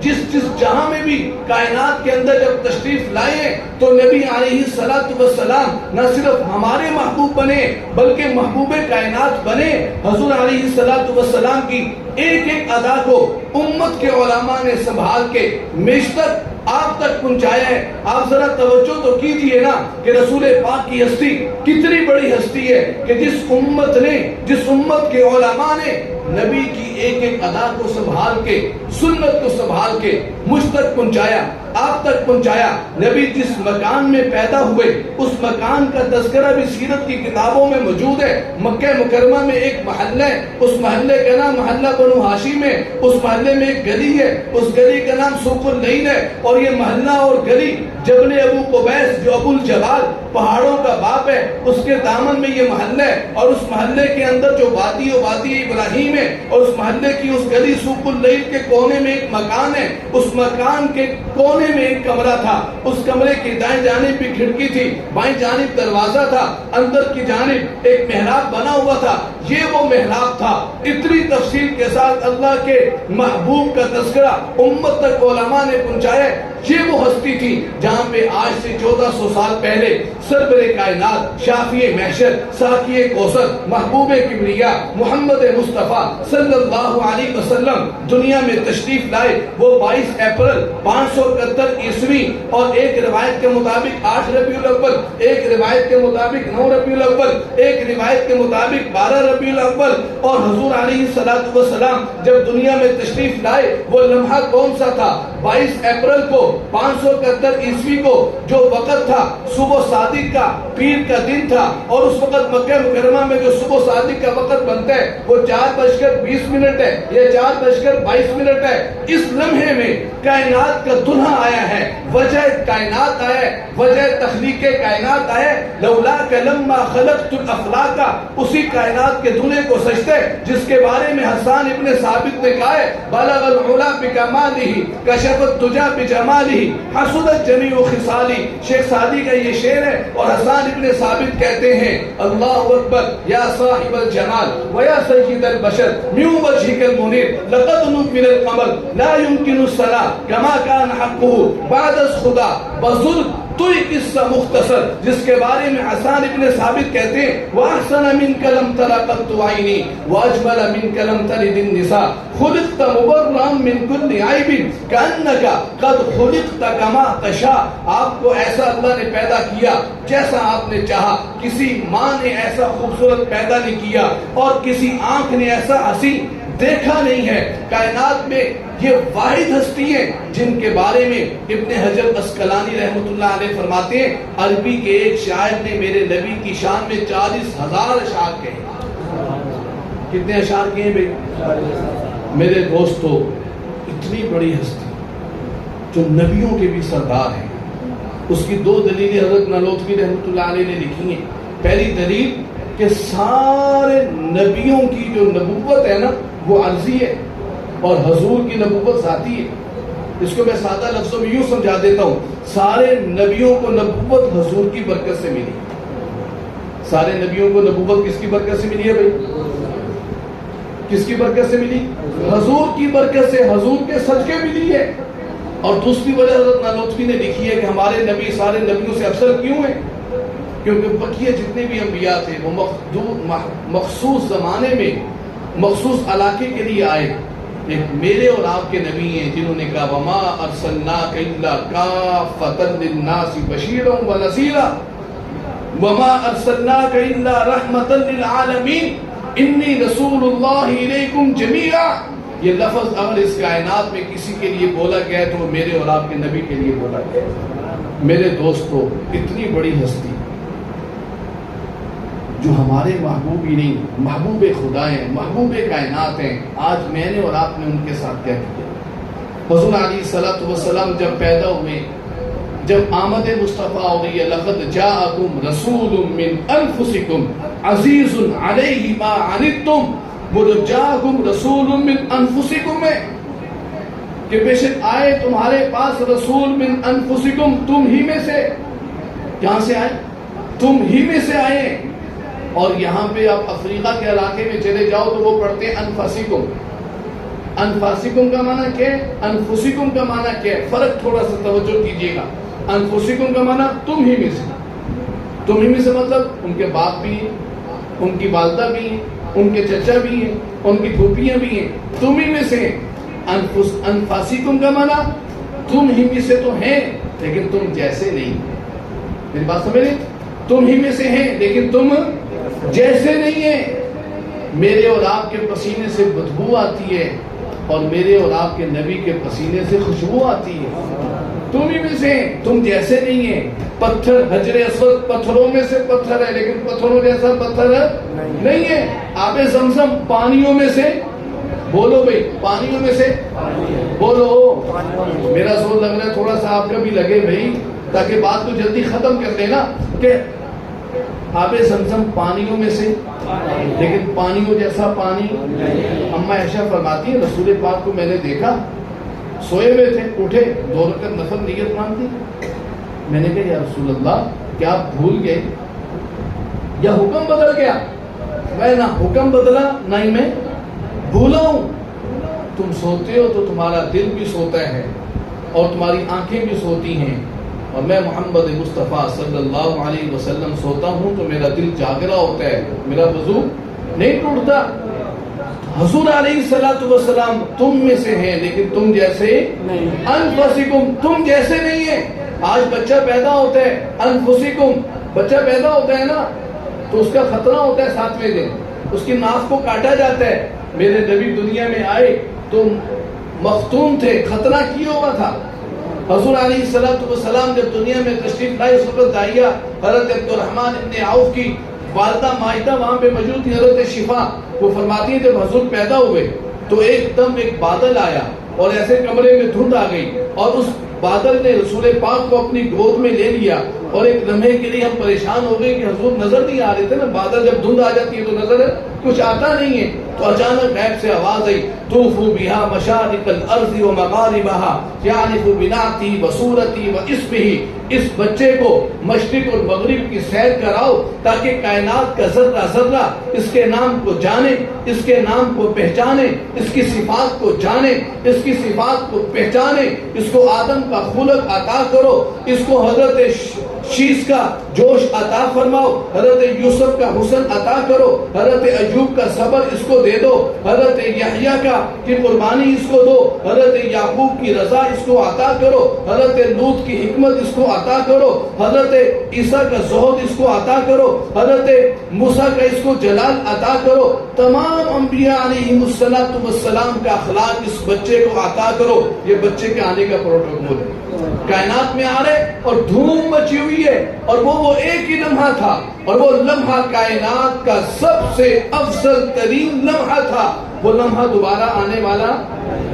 جس جہاں میں بھی کائنات کے اندر جب تشریف لائے تو نبی علیہ السلام نہ صرف ہمارے محبوب بنے بلکہ محبوب کائنات بنے. حضور علیہ السلام کی ایک ایک ادا کو امت کے علماء نے سنبھال کے میشتر آپ تک پہنچایا ہے. آپ ذرا توجہ تو کیجئے نا کہ رسول پاک کی ہستی کتنی بڑی ہستی ہے کہ جس امت کے علماء نے نبی کی ایک ایک ادا کو سنبھال کے سنت کو سنبھال کے مجھ تک پہنچایا، آپ تک پہنچایا. نبی جس مکان میں پیدا ہوئے اس مکان کا تذکرہ بھی سیرت کی کتابوں میں موجود ہے. مکہ مکرمہ میں ایک محلہ ہے، اس محلے کا نام محلہ بنو ہاشم ہے. اس محلے میں ایک گلی ہے، اس گلی کا نام سوق النعیم ہے. اور یہ محلہ اور گلی جبل ابو قبیس جو ابو الجبال پہاڑوں کا باپ ہے اس کے دامن میں یہ محلہ ہے. اور اس محلے کے اندر جو وادی ابراہیم ہے اور اس محلے کی اس گلی سوق النعیم کے کونے میں ایک مکان ہے. اس مکان کے کونے میں ایک کمرہ تھا. اس کمرے کی دائیں جانب بھی کھڑکی تھی، بائیں جانب دروازہ تھا، اندر کی جانب ایک محراب بنا ہوا تھا. یہ وہ محراب تھا. اتنی تفصیل کے ساتھ اللہ کے محبوب کا تذکرہ امت تک علماء نے پہنچایا. یہ وہ ہستی تھی جہاں پہ آج سے 1400 سال پہلے سرور کائنات شافی محشر ساقی کوثر محبوب کبریا محمد مصطفیٰ صلی اللہ علیہ وسلم دنیا میں تشریف لائے. وہ 22 اپریل 571 عیسوی اور ایک روایت کے مطابق 8 ربیع الاول، ایک روایت کے مطابق 9 ربیع الاول، ایک روایت کے مطابق 12 ربیع الاول. اور حضور علیہ السلام جب دنیا میں تشریف لائے وہ لمحہ کون سا تھا؟ 22 اپریل کو 571 عیسوی کو جو وقت تھا صبح صادق کا پیر کا دن تھا. اور اس وقت مکہ مکرمہ میں جو صبح صادق کا وقت بنتا ہے وہ 4:20 ہے یا 4:22 ہے. اس لمحے میں کائنات کا دلہا آیا ہے. وجہ کائنات ہے، وجہ تخلیق کائنات ہے، لولاک لما خلقت الافلاک، اسی کائنات کے دلہے کو سجدے جس کے بارے میں حسان ابن ثابت نے کہا ہے بلغ العلا بکمالہ کشف الدجا بجمالہ حسنت جمیع خصالہ۔ شیخ سعدی کا یہ شعر ہے اور حسان ابن ثابت کہتے ہیں اللہ اکبر یا صاحب الجمال ویا سید البشر من وجهك المنیر لقد نکمل القمر لا يمكن الصلاة كما كان حقه بعد از خدا بزرگ تو ایک قصہ مختصر جس کے بارے میں حسان ابن ثابت کہتے ہیں وَأَحْسَنَ مِنْكَ لَمْ تَرَ قَطُّ عَيْنِي وَأَجْمَلَ مِنْكَ لَمْ تَلِدِ النِّسَاء خُلِقْتَ مُبَرًّا مِنْ كُلِّ عَيْبٍ كَأَنَّكَ قَدْ خُلِقْتَ كَمَا تَشَاءُ۔ آپ کو ایسا اللہ نے پیدا کیا جیسا آپ نے چاہا، کسی ماں نے ایسا خوبصورت پیدا نہیں کیا اور کسی آنکھ نے ایسا حسین دیکھا نہیں ہے۔ کائنات میں یہ واحد ہستی ہیں جن کے بارے میں ابن حجر اسقلانی رحمۃ اللہ علیہ فرماتے ہیں عربی کے ایک شاعر نے میرے نبی کی شان میں 40,000 اشعار کہے۔ کتنے اشعار کہے بھائی؟ میرے دوستو، اتنی بڑی ہستی جو نبیوں کے بھی سردار ہیں، اس کی 2 دلیلیں حضرت نالوتوی رحمۃ اللہ علیہ نے لکھی ہیں۔ پہلی دلیل کہ سارے نبیوں کی جو نبوت ہے نا وہ عرضی ہے اور حضور کی نبوت ذاتی ہے۔ اس کو میں سادہ لفظوں میں یوں سمجھا دیتا ہوں، سارے نبیوں کو نبوت حضور کی برکت سے ملی۔ سارے نبیوں کو نبوت کس کی برکت سے ملی ہے بھائی؟ کس کی برکت سے ملی؟ حضور کی برکت سے، حضور کے صدقے ملی ہے۔ اور دوسری وجہ حضرت نالوتوی نے لکھی ہے کہ ہمارے نبی سارے نبیوں سے افضل کیوں ہیں؟ کیونکہ بقیہ جتنے بھی انبیاء تھے وہ مخصوص زمانے میں مخصوص علاقے کے لیے آئے، ایک میرے اور آپ کے نبی ہیں جنہوں نے کہا وما ارسلناک الا کافۃ للناس بشیرا ونذیرا وما ارسلناک الا رحمۃ للعالمین انی رسول اللہ الیکم جمیعا۔ یہ لفظ اگر اس کائنات میں کسی کے لیے بولا گیا ہے تو وہ میرے اور آپ کے نبی کے لیے بولا گیا ہے۔ میرے دوستو، اتنی بڑی ہستی جو ہمارے محبوب ہی نہیں، محبوب خدا ہیں، محبوب کائنات ہیں، آج میں نے اور آپ نے ان کے ساتھ کیا کیا؟ حضور علیہ الصلوۃ والسلام جب پیدا ہوئے، جب آمد مصطفیٰ ہو رہی ہے لقد جاءکم رسول من انفسکم عزیز علیہ ما عنتم، وہ جو جاءکم رسول من انفسکم ہے کہ بے شک آئے تمہارے پاس رسول من انفسکم، تم ہی میں سے۔ کہاں سے آئے؟ تم ہی میں سے آئے۔ اور یہاں پہ آپ افریقہ کے علاقے میں چلے جاؤ تو وہ پڑھتے ہیں انفسکم۔ انفسکم کا معنی کیا ہے؟ انفسکم کا معنی کیا ہے؟ فرق تھوڑا سا توجہ کیجئے گا۔ انفسکم کا معنی تم ہی میں سے۔ تم ہی میں سے مطلب ان کے باپ بھی ہیں، ان کی والدہ بھی ہیں، ان کے چچا بھی ہیں، ان کی پھوپھیاں بھی ہیں، تم ہی میں سے ہیں۔ انفسکم کا معنی تم ہی میں سے تو ہیں لیکن تم جیسے نہیں۔ میری بات سمجھ رہے؟ تم ہی میں سے ہیں لیکن تم جیسے نہیں ہیں۔ میرے اور آپ کے پسینے سے بدبو آتی ہے اور میرے اور آپ کے نبی کے پسینے سے خوشبو آتی ہے۔ تم ہی میں سے ہیں، تم جیسے نہیں ہیں۔ پتھر حجر اسود پتھروں میں سے پتھر ہے لیکن پتھروں جیسا پتھر نہیں ہے۔ آب زمزم پانیوں میں سے، بولو بھائی، پانیوں میں سے بولو۔ میرا زور لگ رہا ہے، تھوڑا سا آپ کا بھی لگے بھائی، تاکہ بات کو جلدی ختم کر دینا کہ آب زمزم پانیوں میں سے لیکن پانیوں جیسا پانی۔ اماں عائشہ فرماتی ہیں رسول پاک کو میں نے دیکھا سوئے ہوئے تھے، اٹھے 2 رکعت نفل نیت مانتی۔ میں نے کہا یا رسول اللہ کیا آپ بھول گئے یا حکم بدل گیا؟ میں نہ حکم بدلا نہ ہی میں بھولا ہوں۔ تم سوتے ہو تو تمہارا دل بھی سوتا ہے اور تمہاری آنکھیں بھی سوتی ہیں، اور میں محمد مصطفیٰ صلی اللہ علیہ وسلم سوتا ہوں تو میرا دل جاگرا ہوتا ہے، میرا وضو نہیں ٹوٹتا۔ حضور علیہ الصلوۃ والسلام تم میں سے ہیں لیکن تم جیسے نہیں۔ انفسکم، تم جیسے نہیں ہیں۔ آج بچہ پیدا ہوتا ہے، انفسکم بچہ پیدا ہوتا ہے نا تو اس کا خطرہ ہوتا ہے 7ویں دن، اس کی ناف کو کاٹا جاتا ہے۔ میرے نبی دنیا میں آئے تو مختون تھے، خطرہ کیا ہوا تھا۔ حضور علیہ السلام جب دنیا میں تشریف لائے اس وقت داعیہ حضرت عبدالرحمن ابن عوف کی والدہ مائدہ وہاں پہ موجود تھی، حضرت شفا، وہ فرماتی ہیں جب حضور پیدا ہوئے تو ایک دم ایک بادل آیا اور ایسے کمرے میں دھند آ گئی اور اس بادل نے رسول پاک کو اپنی گود میں لے لیا اور ایک لمحے کے لیے ہم پریشان ہو گئے کہ حضور نظر نہیں آ رہے تھے نا. بادل جب دھند آ جاتی ہے تو نظر کچھ آتا نہیں ہے. تو اچانک غیب سے آواز آئی طوفوا بها مشارق الارض ومغاربها یعرف بنعتی وصورتی واسمه. اس بچے کو مشرق اور مغرب کی سیر کراؤ تاکہ کائنات کا ذرہ ذرہ اس کے نام کو جانے, اس کے نام کو پہچانے, اس کی صفات کو جانے, اس کی صفات کو پہچانے. اس کو آدم کا خلق عطا کرو, اس کو حضرت شیش کا جوش عطا فرماؤ, حضرت یوسف کا حسن عطا کرو, حضرت ایوب کا صبر اس کو دے دو, حضرت یحییٰ کی قربانی اس کو دو, حضرت یعقوب کی رضا اس کو عطا کرو, حضرت لوط کی حکمت اس کو عطا کرو, حضرت عیسیٰ کا زہد اس کو عطا کرو, حضرت موسیٰ کا اس کو جلال عطا کرو. تمام انبیاء علیہم السلام کا اخلاق اس بچے کو عطا کرو. یہ بچے کے آنے کا پروٹوکول ہے. کائنات میں آ رہے اور دھوم مچی ہوئی ہے, اور وہ ایک ہی لمحہ تھا, اور وہ لمحہ کائنات کا سب سے افضل ترین لمحہ تھا. وہ لمحہ دوبارہ آنے والا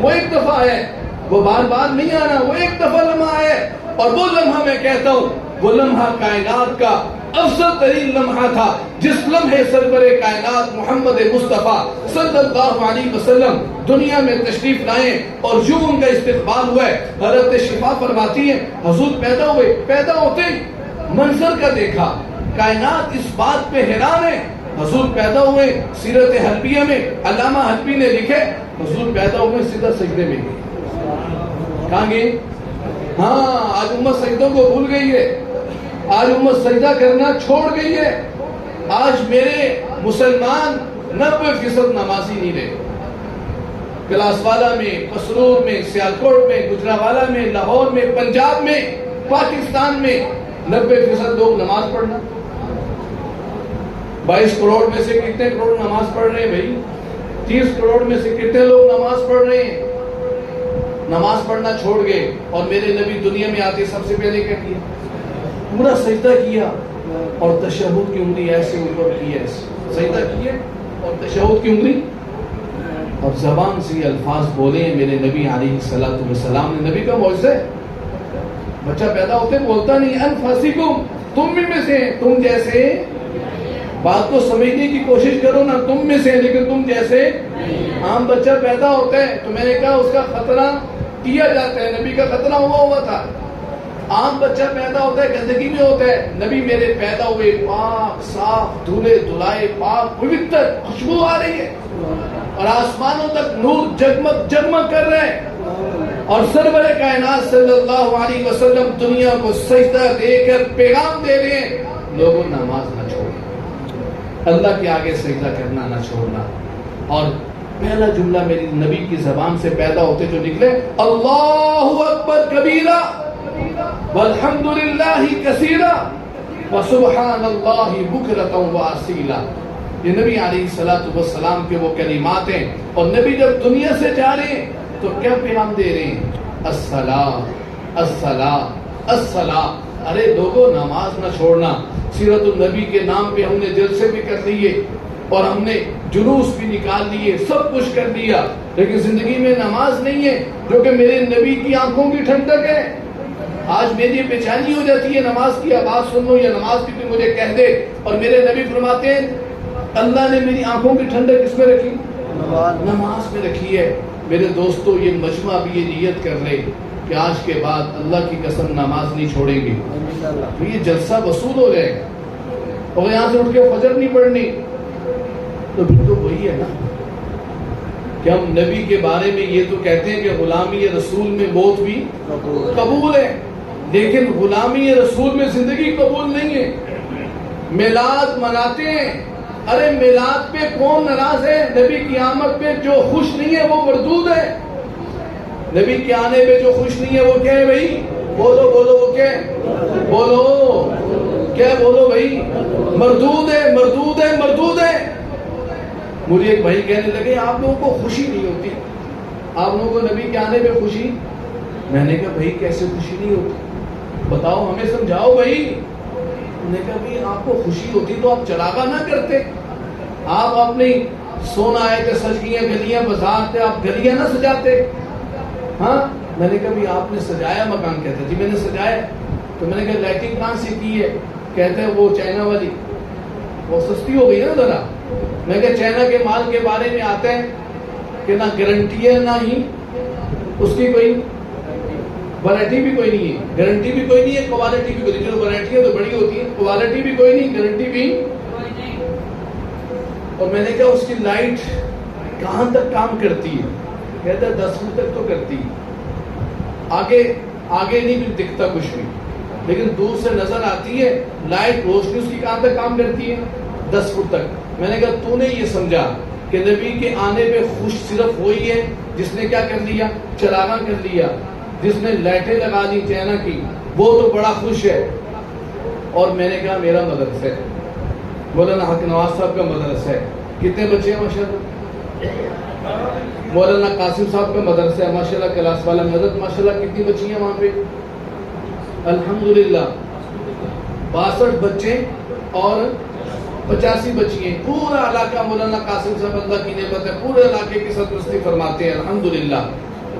وہ ایک دفعہ ہے, وہ بار بار نہیں آنا, وہ ایک دفعہ لمحہ ہے. اور وہ لمحہ میں کہتا ہوں وہ لمحہ کائنات کا افضل ترین لمحہ تھا, جس لمحے سرور کائنات محمد مصطفیٰ صلی اللہ علیہ وسلم دنیا میں تشریف لائے اور یوں ان کا استقبال ہوا ہے. حضرت شفا فرماتی ہیں حضور پیدا ہوئے, پیدا ہوتے ہی منظر کا دیکھا, کائنات اس بات پہ حیران ہے. حضور پیدا ہوئے سیرت حلبیہ میں علامہ حلبی نے لکھے حضور پیدا ہوئے سیدھا سجدے میں گئے. کہاں گئے؟ ہاں, آج امت سجدوں کو بھول گئی ہے, آج امت سجدہ کرنا چھوڑ گئی ہے. آج میرے مسلمان 90% نمازی نہیں رہے. کلاس والا میں, قصرور میں, سیالکوٹ میں, گجرانوالہ میں, لاہور میں, پنجاب میں, پاکستان میں 90% لوگ نماز پڑھنا. 22 کروڑ میں سے کتنے کروڑ نماز پڑھ رہے ہیں بھائی؟ 30 کروڑ میں سے کتنے لوگ نماز پڑھ رہے ہیں؟ نماز پڑھنا چھوڑ گئے. اور میرے نبی دنیا میں آتے سب سے پہلے کیا کیا؟ پورا سجدہ کیا اور تشہد کی انگلی ایسے اوپر کی, ایسے سجدہ کیا اور تشہد کی انگلی, اور زبان سے یہ الفاظ بولے میرے نبی علیہ السلام نے. نبی کا معجزہ ہے. بچہ پیدا ہوتے بولتا نہیں انفسکم, تم بھی میں سے, تم جیسے. بات کو سمجھنے کی کوشش کرو نا, تم میں سے لیکن تم جیسے. عام بچہ پیدا ہوتا ہے تو میں نے کہا اس کا خطرہ کیا جاتا ہے, نبی کا خطرہ ہوا تھا. عام بچہ پیدا ہوتا ہے گندگی میں ہوتا ہے, نبی میرے پیدا ہوئے پاک صاف دھلے دھلائے پاک پوتر, خوشبو آ رہی ہے اور آسمانوں تک نور جگمگ جگمگ کر رہے ہیں. اور سرور کائنات صلی اللہ علیہ وسلم دنیا کو سجدہ دے کر پیغام دے رہے ہیں لوگوں نماز نہ چھوڑنا, اللہ کے آگے سجدہ کرنا نہ چھوڑنا. اور پہلا جملہ میری نبی کی زبان سے پیدا ہوتے جو نکلے اللہ اکبر کبیرہ والحمدللہ کثیرہ وسبحان اللہ بکرۃ واصیلا. یہ نبی علیہ السلام کے وہ کلمات ہیں. اور نبی جب دنیا سے جا رہے ہیں تو کیا پیغام دے رہے ہیں؟ الصلاۃ الصلاۃ الصلاۃ. ارے لوگوں نماز نہ چھوڑنا. سیرت النبی کے نام پہ ہم نے جلسے بھی کر لیے اور ہم نے جلوس بھی نکال لیے, سب کچھ کر لیا, لیکن زندگی میں نماز نہیں ہے جو کہ میرے نبی کی آنکھوں کی ٹھنڈک ہے. آج میری بے چینی ہو جاتی ہے نماز کی آواز سن لو یا نماز کی کوئی مجھے کہہ دے, اور میرے نبی فرماتے ہیں اللہ نے میری آنکھوں کی ٹھنڈک کس میں رکھی؟ نماز میں رکھی ہے. میرے دوستو یہ مجمع بھی یہ نیت کر لے کہ آج کے بعد اللہ کی قسم نماز نہیں چھوڑیں گے, تو یہ جلسہ وصول ہو جائے گا. اور یہاں سے اٹھ کے فجر نہیں پڑھنی, تو پھر تو وہی ہے نا کہ ہم نبی کے بارے میں یہ تو کہتے ہیں کہ غلامی رسول میں موت بھی قبول ہے, لیکن غلامی رسول میں زندگی قبول نہیں ہے. میلاد مناتے ہیں, ارے میلاد پہ کون ناراض ہے؟ نبی کی آمد پہ جو خوش نہیں ہے وہ مردود ہے. نبی کے آنے پہ جو خوش نہیں ہے وہ کیا ہے بھائی؟ بولو بولو, وہ کیا ہے؟ بولو کیا ہے؟ بولو بھائی, مردود ہے مردود ہے مردود ہے. مجھے ایک بھائی کہنے لگے آپ لوگوں کو خوشی نہیں ہوتی, آپ لوگوں کو نبی کے آنے پہ خوشی. میں نے کہا بھائی کیسے خوشی نہیں ہوتی, بتاؤ ہمیں سمجھاؤ بھائی. نے کہا بھائی آپ کو خوشی ہوتی تو آپ چراغاں نہ کرتے, آپ اپنی سونا آئے تھے سج گئیں گلیاں بازار تھے, آپ گلیاں نہ سجاتے. ہاں میں نے کہا بھی آپ نے سجایا مکان؟ کہتے جی میں نے سجایا. تو میں نے کہا لائٹنگ کہاں سے کی ہے؟ کہتے ہیں وہ چائنا والی، وہ سستی ہو گئی ہے نا ذرا. میں کہا چائنا کے مال کے بارے میں آتے ہیں کہ نہ گارنٹی ہے نہ ہی اس کی کوئی ویرائٹی بھی کوئی نہیں ہے، گارنٹی بھی کوئی نہیں ہے، کوالٹی بھی کوئی نہیں. جو ویرائٹی ہے تو بڑی ہوتی ہے، کوالٹی بھی کوئی نہیں، گارنٹی بھی. اور میں نے کہا اس کی لائٹ کہاں تک کام کرتی ہے؟ کہتا ہے 10 فٹ تک تو کرتی ہے، آگے نہیں دکھتا کچھ بھی، لیکن دور سے نظر آتی ہے لائٹ، روشنی اس کی کہاں تک کام کرتی ہے؟ 10 فٹ تک. میں نے کہا تو نے یہ سمجھا کہ نبی کے آنے پہ خوش صرف وہی ہے جس نے کیا کر لیا؟ چراغاں کر لیا. جس نے لائٹیں لگا دی چائنا کی وہ تو بڑا خوش ہے. اور میں نے کہا میرا مدرسہ ہے، مولانا حق نواز صاحب کا مدرسہ ہے. کتنے بچے ہیں ماشاءاللہ؟ مولانا قاسم صاحب کا مدرسہ ہے ماشاءاللہ، کلاس والا مدد ماشاءاللہ. کتنی بچی ہیں وہاں پہ؟ الحمدللہ 62 بچے اور 85 بچی ہیں. پورا علاقہ مولانا قاسم صاحب اللہ کی نعمت ہے، پورے علاقے کی سرپرستی فرماتے ہیں الحمدللہ.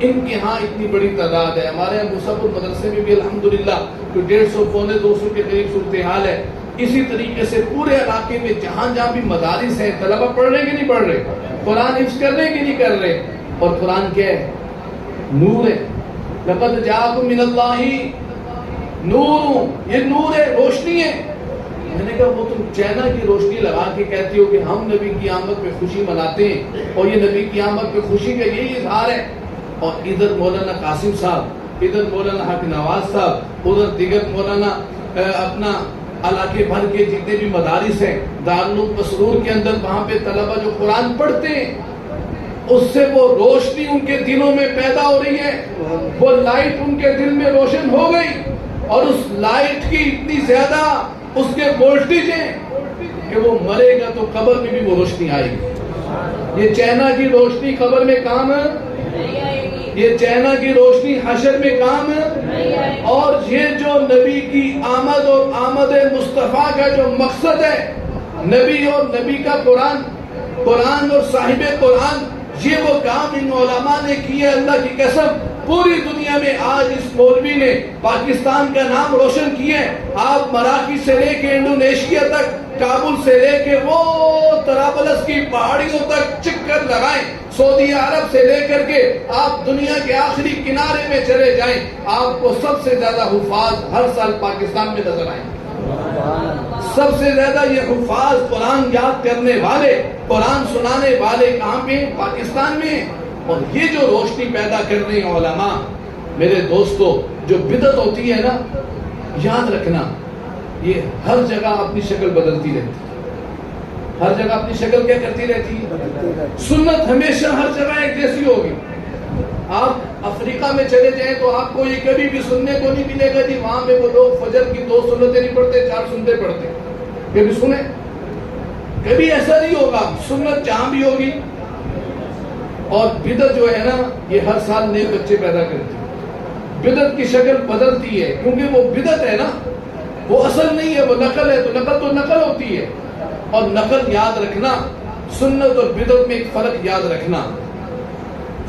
ان کے ہاں اتنی بڑی تعداد ہے. ہمارے یہاں موسیٰ پور مدرسے میں بھی الحمدللہ کوئی 150 پونے 200 کے قریب صورتحال ہے. اسی طریقے سے پورے علاقے میں جہاں جہاں بھی مدارس ہیں، طلبہ پڑھ رہے کہ نہیں پڑھ رہے؟ قرآن حفظ کر رہے کہ نہیں کر رہے؟ اور قرآن کیا ہے؟ نور ہے. لقد جاءکم من اللہ نور، یہ نور ہے، روشنی ہے. میں نے کہا وہ تم چائنا کی روشنی لگا کے کہتی ہو کہ ہم نبی کی آمد پہ خوشی مناتے ہیں اور یہ نبی کی آمد پہ خوشی کا یہی اظہار ہے. اور ادھر مولانا قاسم صاحب، ادھر مولانا حق نواز صاحب، ادھر دیگر مولانا اپنا علاقے بھر کے جتنے بھی مدارس ہیں دارالعلوم مسرور کے اندر، وہاں پہ طلبہ جو قرآن پڑھتے ہیں اس سے وہ روشنی ان کے دلوں میں پیدا ہو رہی ہے. وہ لائٹ ان کے دل میں روشن ہو گئی اور اس لائٹ کی اتنی زیادہ اس کے وولٹیج ہیں کہ وہ مرے گا تو قبر میں بھی وہ روشنی آئے گی. یہ چائنا کی روشنی قبر میں کام ہے، یہ چائنا کی روشنی حشر میں کام ہے. اور یہ جو نبی کی آمد اور آمد مصطفیٰ کا جو مقصد ہے، نبی اور نبی کا قرآن اور صاحب قرآن، یہ وہ کام ان علماء نے کیا. اللہ کی قسم پوری دنیا میں آج اس مولوی نے پاکستان کا نام روشن کیا ہے. آپ مراکش سے لے کے انڈونیشیا تک، کابل سے لے کے وہ طرابلس کی پہاڑیوں تک چکر لگائیں، سعودی عرب سے لے کر کے آپ دنیا کے آخری کنارے میں چلے جائیں، آپ کو سب سے زیادہ حفاظ ہر سال پاکستان میں نظر آئیں. سب سے زیادہ یہ حفاظ، قرآن یاد کرنے والے، قرآن سنانے والے کہاں پہ؟ پاکستان میں. اور یہ جو روشنی پیدا کر رہے ہیں علماء، میرے دوستو، جو بدعت ہوتی ہے نا، یاد رکھنا یہ ہر جگہ اپنی شکل بدلتی رہتی ہے. ہر جگہ اپنی شکل کیا کرتی رہتی ہے؟ سنت ہمیشہ ہر جگہ ایک جیسی ہوگی. آپ افریقہ میں چلے جائیں تو آپ کو یہ کبھی بھی سننے کو نہیں ملے گا جی وہاں پہ وہ لوگ فجر کی 2 سنتیں نہیں پڑھتے، 4 سنتیں پڑھتے. کبھی سنیں؟ کبھی ایسا نہیں ہوگا. سنت جہاں بھی ہوگی. اور بدعت جو ہے نا، یہ ہر سال نئے بچے پیدا کرتی ہے. بدعت کی شکل بدلتی ہے کیونکہ وہ بدعت ہے نا، وہ اصل نہیں ہے، وہ نقل ہے. تو نقل ہوتی ہے. اور نقل یاد رکھنا، سنت اور بدعت میں ایک فرق یاد رکھنا.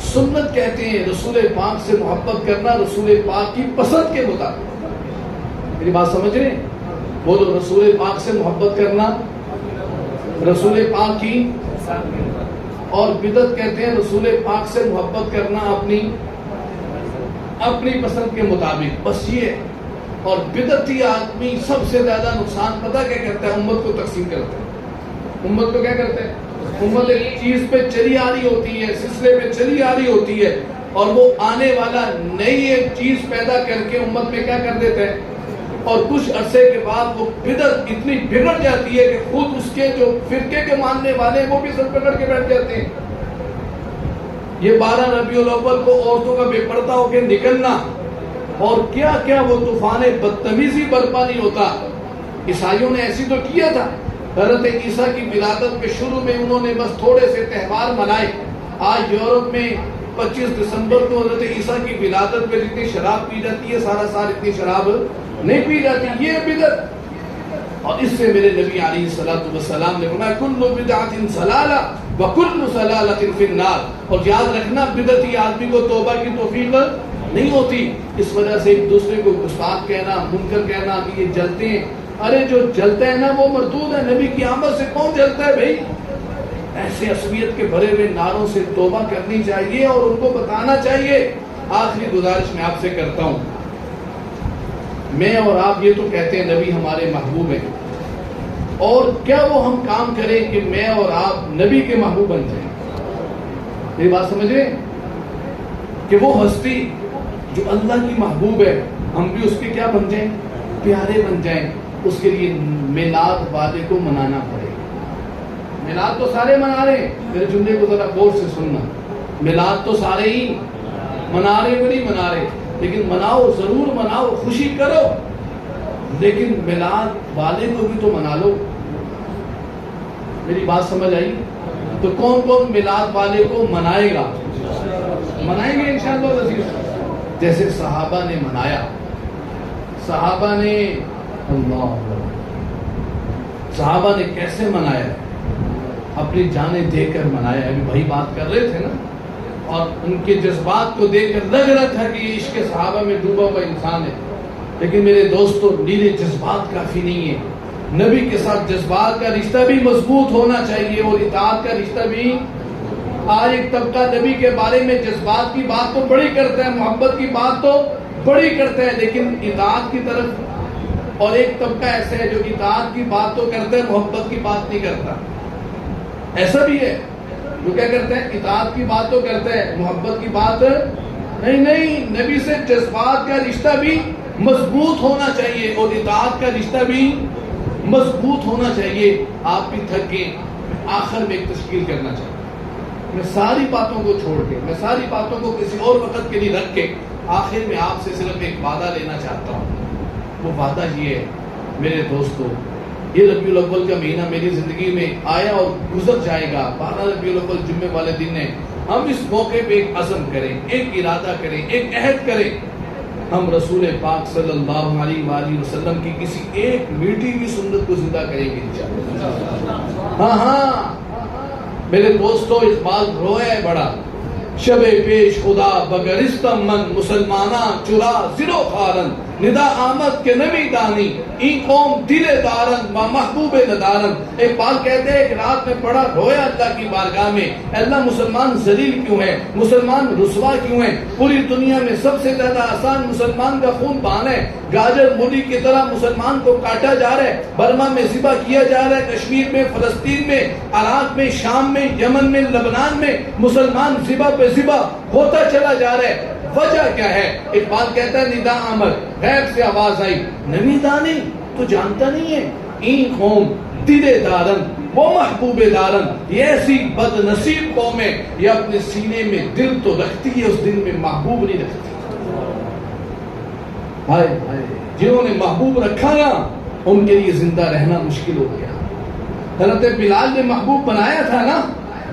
سنت کہتے ہیں رسول پاک سے محبت کرنا رسول پاک کی پسند کے مطابق. میری بات سمجھ رہے ہیں؟ بولو، رسول پاک سے محبت کرنا رسول پاک کی. اور بدعت کہتے ہیں رسول پاک سے محبت کرنا اپنی پسند کے مطابق. بس یہ. اور بدعتی آدمی سب سے زیادہ نقصان پتہ کیا کرتا ہے؟ امت کو تقسیم کرتا ہے. امت کو کیا کرتا ہے؟ امت ایک چیز پہ چلی آ رہی ہوتی ہے، سلسلے پہ چلی آ رہی ہوتی ہے، اور وہ آنے والا نئی ایک چیز پیدا کر کے امت میں کیا کر دیتا ہے. اور کچھ عرصے کے بعد وہ بدعت اتنی بگڑ جاتی ہے کہ خود اس کے جو فرقے کے ماننے والے ہیں وہ بھی سر پکڑ کے بیٹھ جاتے ہیں. یہ 12 ربیع الاول کو عورتوں کا بے پردہ ہو کے نکلنا اور کیا کیا وہ طوفان بدتمیزی برپا نہیں ہوتا. عیسائیوں نے ایسی تو کیا تھا. حضرت عیسیٰ کی ولادت کے شروع میں انہوں نے بس تھوڑے سے تہوار منائے. آج یورپ میں 25 دسمبر کو حضرت عیسیٰ کی ولادت پہ جتنی شراب پی جاتی ہے سارا سال اتنی شراب نہیں پی جاتی. یہ بدعت. اور اس سے میرے نبی علیہ السلام نے فرمایا کل بدعت ضلالہ وکل ضلالۃ فی النار. اور یاد رکھنا بدعتی آدمی کو توبہ کی توفیق نہیں ہوتی. اس وجہ سے ایک دوسرے کو گستاخ کہنا، منکر کہنا کہ یہ جلتے ہیں. ارے جو جلتا ہے نا وہ مردود ہے. نبی کی آمد سے کون جلتا ہے بھائی؟ ایسے عصبیت کے بھرے ہوئے نعروں سے توبہ کرنی چاہیے اور ان کو بتانا چاہیے. آخری گزارش میں آپ سے کرتا ہوں، میں اور آپ یہ تو کہتے ہیں نبی ہمارے محبوب ہیں، اور کیا وہ ہم کام کریں کہ میں اور آپ نبی کے محبوب بن جائیں؟ میری بات سمجھیں کہ وہ ہستی جو اللہ کی محبوب ہے ہم بھی اس کے کیا بن جائیں؟ پیارے بن جائیں. اس کے لیے میلاد والے کو منانا پڑے گا. میلاد تو سارے منا رہے ہیں، میرے جملے کو ذرا غور سے سننا. میلاد تو سارے ہی منا رہے کہ نہیں منا رہے، لیکن مناؤ، ضرور مناؤ، خوشی کرو، لیکن میلاد والے کو بھی تو منا لو. میری بات سمجھ آئی؟ تو کون کون میلاد والے کو منائے گا؟ منائیں گے انشاءاللہ العزیز. جیسے صحابہ نے منایا، صحابہ نے صحابہ نے کیسے منایا؟ اپنی جانیں دے کر منایا. ابھی بھائی بات کر رہے تھے نا، اور ان کے جذبات کو دیکھ کر لگ رہا تھا کہ یہ عشق صحابہ میں ڈوبا ہوا انسان ہے. لیکن میرے دوستو، نیلے جذبات کافی نہیں ہے. نبی کے ساتھ جذبات کا رشتہ بھی مضبوط ہونا چاہیے، اور اطاعت کا رشتہ بھی. آج ایک طبقہ نبی کے بارے میں جذبات کی بات تو بڑی کرتا ہے، محبت کی بات تو بڑی کرتا ہے، لیکن اطاعت کی طرف. اور ایک طبقہ ایسا ہے جو اطاعت کی بات تو کرتا ہے، محبت کی بات نہیں کرتا. ایسا بھی ہے جو کیا کرتے ہیں؟ اطاعت کی بات تو کرتے ہیں، محبت کی بات نہیں. نبی سے جذبات کا رشتہ بھی مضبوط ہونا چاہیے، اور اطاعت کا رشتہ بھی مضبوط ہونا چاہیے. آپ بھی تھک گئے، آخر میں ایک تشکیل کرنا چاہیے. میں ساری باتوں کو چھوڑ کے، میں ساری باتوں کو کسی اور وقت کے لیے رکھ کے، آخر میں آپ سے صرف ایک وعدہ لینا چاہتا ہوں. وہ وعدہ یہ ہے میرے دوستو، یہ ربیع الاول کا مہینہ میری زندگی میں آیا اور گزر جائے گا. 12 ربیع الاول جمعے والے دن ہے. ہم اس موقع پہ ایک عزم کریں، ایک ارادہ کریں، ایک عہد کریں. ہم رسول پاک صلی اللہ علیہ وآلہ وسلم کی کسی ایک میٹھی کی سنت کو زندہ کریں گے انشاءاللہ. ہاں میرے دوستو، اقبال رویا ہے بڑا. شب پیش خدا بگرستم من مسلمانہ چرا زرو خارن ندا آمد کے نبی دانی این قوم دل دارن و محبوب ندارن. اقبال کہتے ہیں کہ رات میں پڑا رویا اللہ کی بارگاہ میں، اللہ مسلمان ذلیل کیوں ہے، مسلمان رسوا کیوں ہے؟ پوری دنیا میں سب سے زیادہ آسان مسلمان کا خون بہانا ہے. گاجر مولی کی طرح مسلمان کو کاٹا جا رہا ہے، برما میں ذبح کیا جا رہا ہے، کشمیر میں، فلسطین میں، عراق میں، شام میں، یمن میں، لبنان میں مسلمان ذبح پہ ذبح ہوتا چلا جا رہا ہے. وجہ کیا ہے؟ اقبال کہتا ہے ندا آمد، غیب سے آواز آئی، نمی دانی تو جانتا نہیں ہے، این قوم دل دارن وہ محبوب دارن. یہ ایسی بد نصیب قوم ہے، یہ اپنے سینے میں دل تو رکھتی ہے، اس دل میں محبوب نہیں رکھتی. ہائے ہائے، جنہوں نے محبوب رکھا نا ان کے لیے زندہ رہنا مشکل ہو گیا. حضرت بلال نے محبوب بنایا تھا نا،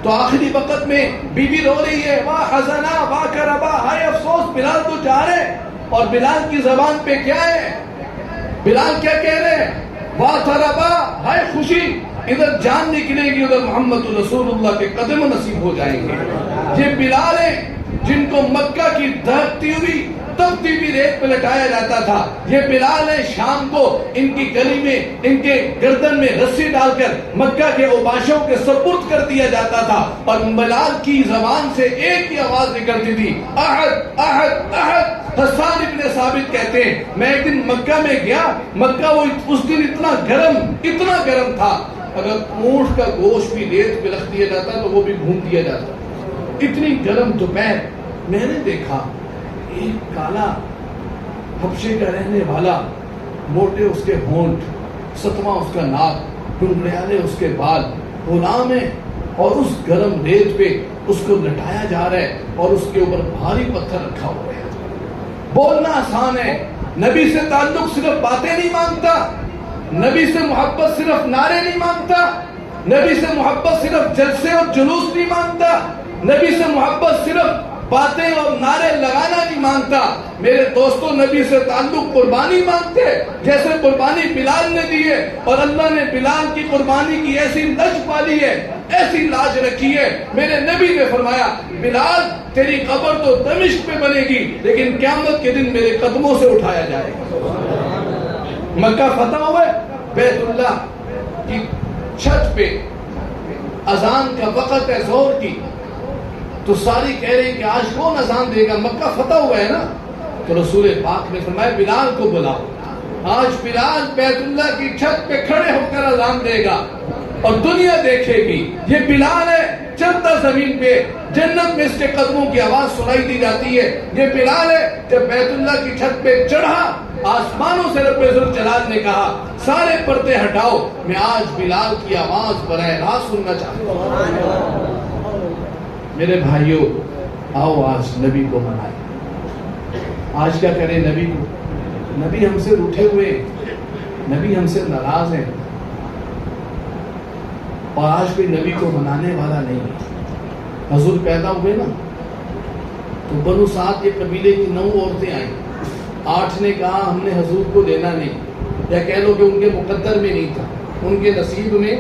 تو آخری وقت میں بی بی رو رہی ہے، واہ حزنا واہ کربا، ہائے افسوس بلال تو جا رہے. اور بلال کی زبان پہ کیا ہے؟ بلال کیا کہہ رہے ہیں؟ واہ تربا، ہائے خوشی، ادھر جان نکلے گی، ادھر محمد رسول اللہ کے قدم نصیب ہو جائیں گے. یہ بلال ہیں جن کو مکہ کی دھڑکتی ہوئی تپتی بھی ریت پہ لٹایا جاتا تھا. یہ بلال ہیں شام کو ان کی گلی میں، ان کے گردن میں رسی ڈال کر مکہ کے اوباشوں کے سپرد کر دیا جاتا تھا. اور بلال کی زبان سے ایک ہی آواز نکلتی تھی، احد احد احد. حسان ابن ثابت کہتے ہیں میں ایک دن مکہ میں گیا، مکہ وہ اس دن اتنا گرم تھا، اگر اونٹ کا گوشت بھی ریت پہ رکھ دیا جاتا تو وہ بھی بھون دیا جاتا. اتنی گرم دوپہر. میں نے دیکھا ایک کالا حبشے کا رہنے والا، موٹے اس کے ہونٹ، ستواں اس کا ناک، ڈنگریالے اس کے بال، غلام ہے، اور اس گرم ریت پہ اس کو لٹایا جا رہا ہے اور اس کے اوپر بھاری پتھر رکھا ہوا ہے. بولنا آسان ہے، نبی سے تعلق صرف باتیں نہیں مانگتا، نبی سے محبت صرف نعرے نہیں مانگتا، نبی سے محبت صرف جلسے اور جلوس نہیں مانگتا، نبی سے محبت صرف باتیں اور نعرے لگانا نہیں مانگتا. میرے دوستوں نبی سے تعلق قربانی مانگتے جیسے قربانی بلال نے دی ہے, اور اللہ نے بلال کی قربانی کی ایسی لج پالی ہے, ایسی لاج رکھی ہے. میرے نبی نے فرمایا بلال تیری قبر تو دمشق پہ بنے گی لیکن قیامت کے دن میرے قدموں سے اٹھایا جائے گا. مکہ فتح ہوا ہے, بیت اللہ کی چھت پہ اذان کا وقت ہے ظہر کی, تو ساری کہہ رہے ہیں کہ آج کون اذان دے گا, مکہ فتح ہوا ہے نا. تو رسول پاک نے فرمایا بلال کو بلاؤ, آج بلال بیت اللہ کی چھت پہ کھڑے ہو کر اذان دے گا اور دنیا دیکھے گی یہ بلال ہے چلتا زمین پہ, جنت میں اس کے قدموں کی آواز سنائی دی جاتی ہے. یہ بلال ہے جب بیت اللہ کی چھت پہ چڑھا آسمانوں سے رب ذوالجلال نے کہا سارے پردے ہٹاؤ, میں آج بلال کی آواز براہ راست سننا چاہتا ہوں. میرے بھائیوں آؤ آج نبی کو منائیں. آج کیا کریں نبی کو, نبی ہم سے روٹھے ہوئے, نبی ہم سے ناراض ہیں, اور آج کوئی نبی کو منانے والا نہیں ہے. حضور پیدا ہوئے نا تو بنو سعد کے قبیلے کی 9 عورتیں آئیں, 8 نے کہا ہم نے حضور کو دینا نہیں, یا کہہ لو کہ ان کے مقدر میں نہیں تھا, ان کے نصیب میں,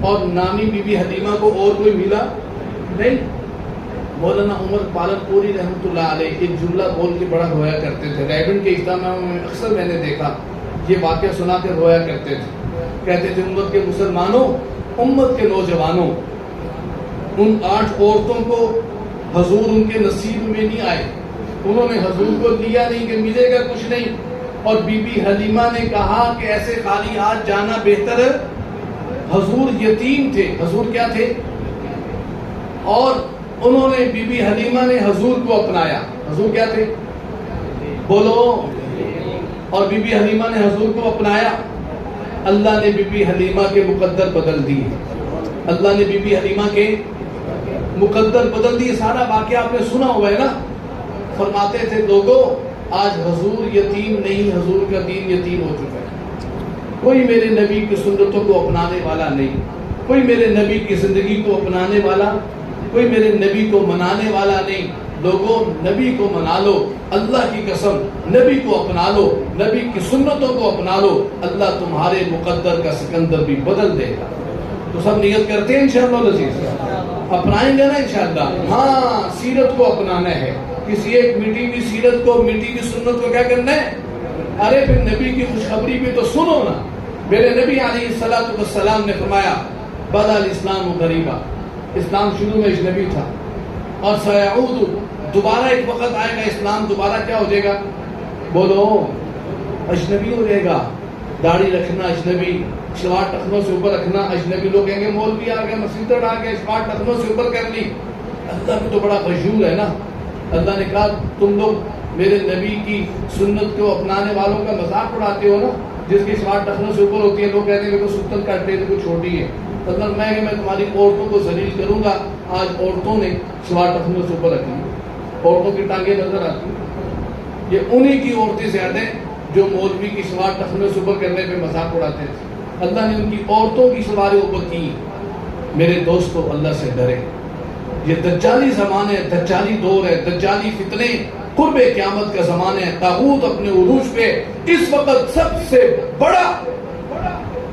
اور نامی بی بی حلیمہ کو اور کوئی ملا نہیں. مولانا عمر پالنپوری رحمۃ اللہ علیہ ایک جملہ بول کے بڑا رویا کرتے تھے. ریبن کے اجتماع میں اکثر میں نے دیکھا یہ واقعہ سنا کے رویا کرتے تھے. کہتے تھے امت کے مسلمانوں, امت کے نوجوانوں, ان 8 عورتوں کو حضور ان کے نصیب میں نہیں آئے, انہوں نے حضور کو لیا نہیں کہ ملے گا کچھ نہیں. اور بی بی حلیمہ نے کہا کہ ایسے خالی ہاتھ جانا بہتر ہے. حضور یتیم تھے, حضور کیا تھے, اور انہوں نے بی بی حلیمہ نے حضور کو اپنایا. حضور کیا تھے بولو, اور بی بی حلیمہ نے حضور کو اپنایا. اللہ نے بی بی حلیمہ کے مقدر بدل دیے, اللہ نے بی بی حلیمہ کے مقدر بدل دیے. سارا واقعہ آپ نے سنا ہوا ہے نا. فرماتے تھے لوگوں آج حضور یتیم نہیں, حضور کا دین یتیم ہو چکا ہے. کوئی میرے نبی کی سنتوں کو اپنانے والا نہیں, کوئی میرے نبی کی زندگی کو اپنانے والا, کوئی میرے نبی کو منانے والا نہیں. لوگوں نبی کو منا لو, اللہ کی قسم نبی کو اپنا لو, نبی کی سنتوں کو اپنا لو, اللہ تمہارے مقدر کا سکندر بھی بدل دے گا. تو سب نیت کرتے ہیں انشاءاللہ العزیز, اپنائیں گے نا انشاءاللہ. ہاں سیرت کو اپنانا ہے, کسی ایک مٹی ہوئی سیرت کو, مٹی کی سنت کو کیا کرنا ہے, ارے پھر نبی کی خوشخبری بھی تو سنو نا. میرے نبی علیہ السلام نے فرمایا بدا الاسلام غریبا, اسلام شروع میں اجنبی تھا, اور سیعود, دوبارہ ایک وقت آئے گا اسلام دوبارہ کیا ہو جائے گا, بولو اجنبی ہو جائے گا. داڑھی رکھنا اجنبی, شلوار ٹخنوں سے اوپر رکھنا اجنبی. لوگ کہیں گے مولوی آ گئے, مسیطر آ گئے, شلوار ٹخنوں سے اوپر کر لی. اللہ بھی تو بڑا غیور ہے نا. اللہ نے کہا تم لوگ میرے نبی کی سنت کو اپنانے والوں کا مذاق اڑاتے ہو نا, جس کی شلوار ٹخنوں سے اوپر ہوتی ہے. لوگ کہتے ہیں میرے کو سنت کاٹتے ہیں, تو چھوٹی ہے. مطلب میں تمہاری عورتوں کو ذلیل کروں گا. آج عورتوں نے شلوار ٹخنوں سے اوپر رکھی, عورتوں کی ٹانگیں نظر آتی ہیں. یہ انہی کی عورتیں زیادہ ہیں جو مولوی کی شلوار ٹخنوں سے اوپر کرنے پہ مذاق اڑاتے تھے. اللہ نے ان کی عورتوں کی شلواریں اوپر کی. میرے دوستو اللہ سے ڈرے, یہ دجالی زمانے, دجالی دور ہے, دجالی فتنے, قرب قیامت کا زمانہ ہے. طاغوت اپنے عروج پہ. اس وقت سب سے بڑا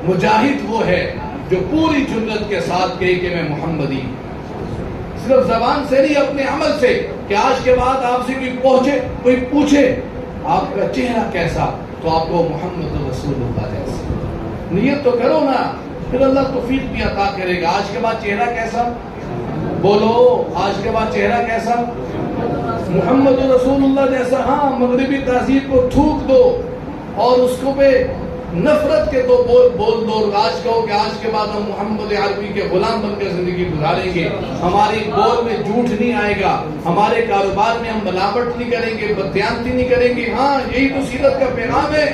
مجاہد وہ ہے جو پوری جرت کے ساتھ کہے کہ میں محمدی, صرف زبان سے نہیں اپنے عمل سے. کہ آج کے بعد آپ سے کوئی پوچھے آپ کا چہرہ کیسا, تو آپ کو محمد رسول اللہ جیسا. نیت تو کرو نا, پھر اللہ توفیق بھی عطا کرے گا. آج کے بعد چہرہ کیسا, بولو آج کے بعد چہرہ کیسا, محمد رسول اللہ جیسا. ہاں مغربی تہذیب کو تھوک دو اور اس کو پہ نفرت کے دو بول دو, اور آج کہو کہ آج کے بعد ہم محمد عربی کے غلام بن کر زندگی گزاریں گے. ہماری بول میں جھوٹ نہیں آئے گا, ہمارے کاروبار میں ہم ملاوٹ نہیں کریں گے, بددیانتی نہیں کریں گے. ہاں یہی تو سیرت کا پیغام ہے.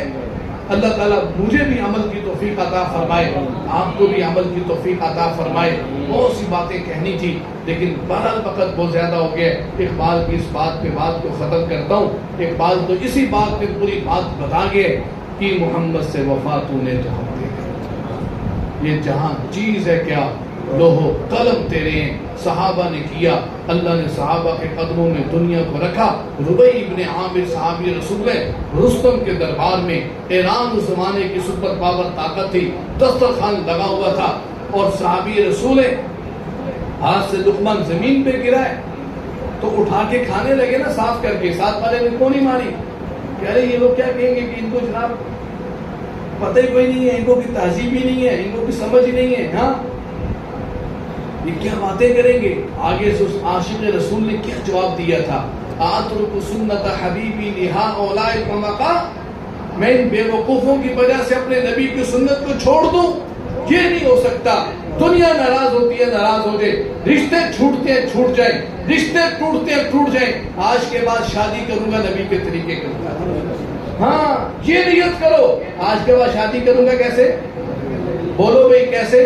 اللہ تعالیٰ مجھے بھی عمل کی توفیق عطا فرمائے, آپ کو بھی عمل کی توفیق عطا فرمائے. بہت سی باتیں کہنی تھی لیکن بہرحال وقت بہت زیادہ ہو گیا. اقبال کی اس بات پہ بات کو ختم کرتا ہوں. اقبال تو اسی بات پہ پوری بات بتا گئے کہ محمد سے وفا تو نے جہاں دیکھا, یہ جہاں چیز ہے کیا لوہو قلم تیرے ہیں، صحابہ نے کیا، اللہ نے صحابہ کے قدموں میں دنیا کو رکھا۔ ربیع ابن عامر صحابی رسول ہے، رستم کے دربار میں، ایران اس زمانے کی سپر پاور طاقت تھی، دسترخوان لگا ہوا تھا، اور صحابی رسول ہے، ہاتھ سے لقمہ زمین پہ گرا ہے تو اٹھا کے کھانے لگے نا، صاف کر کے، ساتھ والے نے کیوں نہیں ماری؟ کہہ رہے یہ لوگ کیا کہیں گے کہ ان کو جناب پتہ ہی کوئی نہیں ہے، ان کو کی تہذیب ہی نہیں ہے، ان کو کی سمجھ ہی نہیں ہے، ہاں یہ کیا باتیں کریں گے؟ آگے سے اس عاشق رسول نے کیا جواب دیا تھا؟ آترک سنت حبیبی لہا اولئک مقا، میں ان بے وقوفوں کی وجہ سے اپنے نبی کی سنت کو چھوڑ دوں؟ یہ نہیں ہو سکتا۔ دنیا ناراض ہوتی ہے، ناراض ہو جائے، رشتے چھوٹتے ہیں چھوٹ جائیں، رشتے ٹوٹتے ہیں ٹوٹ جائیں، آج کے بعد شادی کروں گا نبی کے طریقے کروں گا، ہاں یہ نیت کرو، آج کے بعد شادی کروں گا کیسے؟ بولو بھئی کیسے؟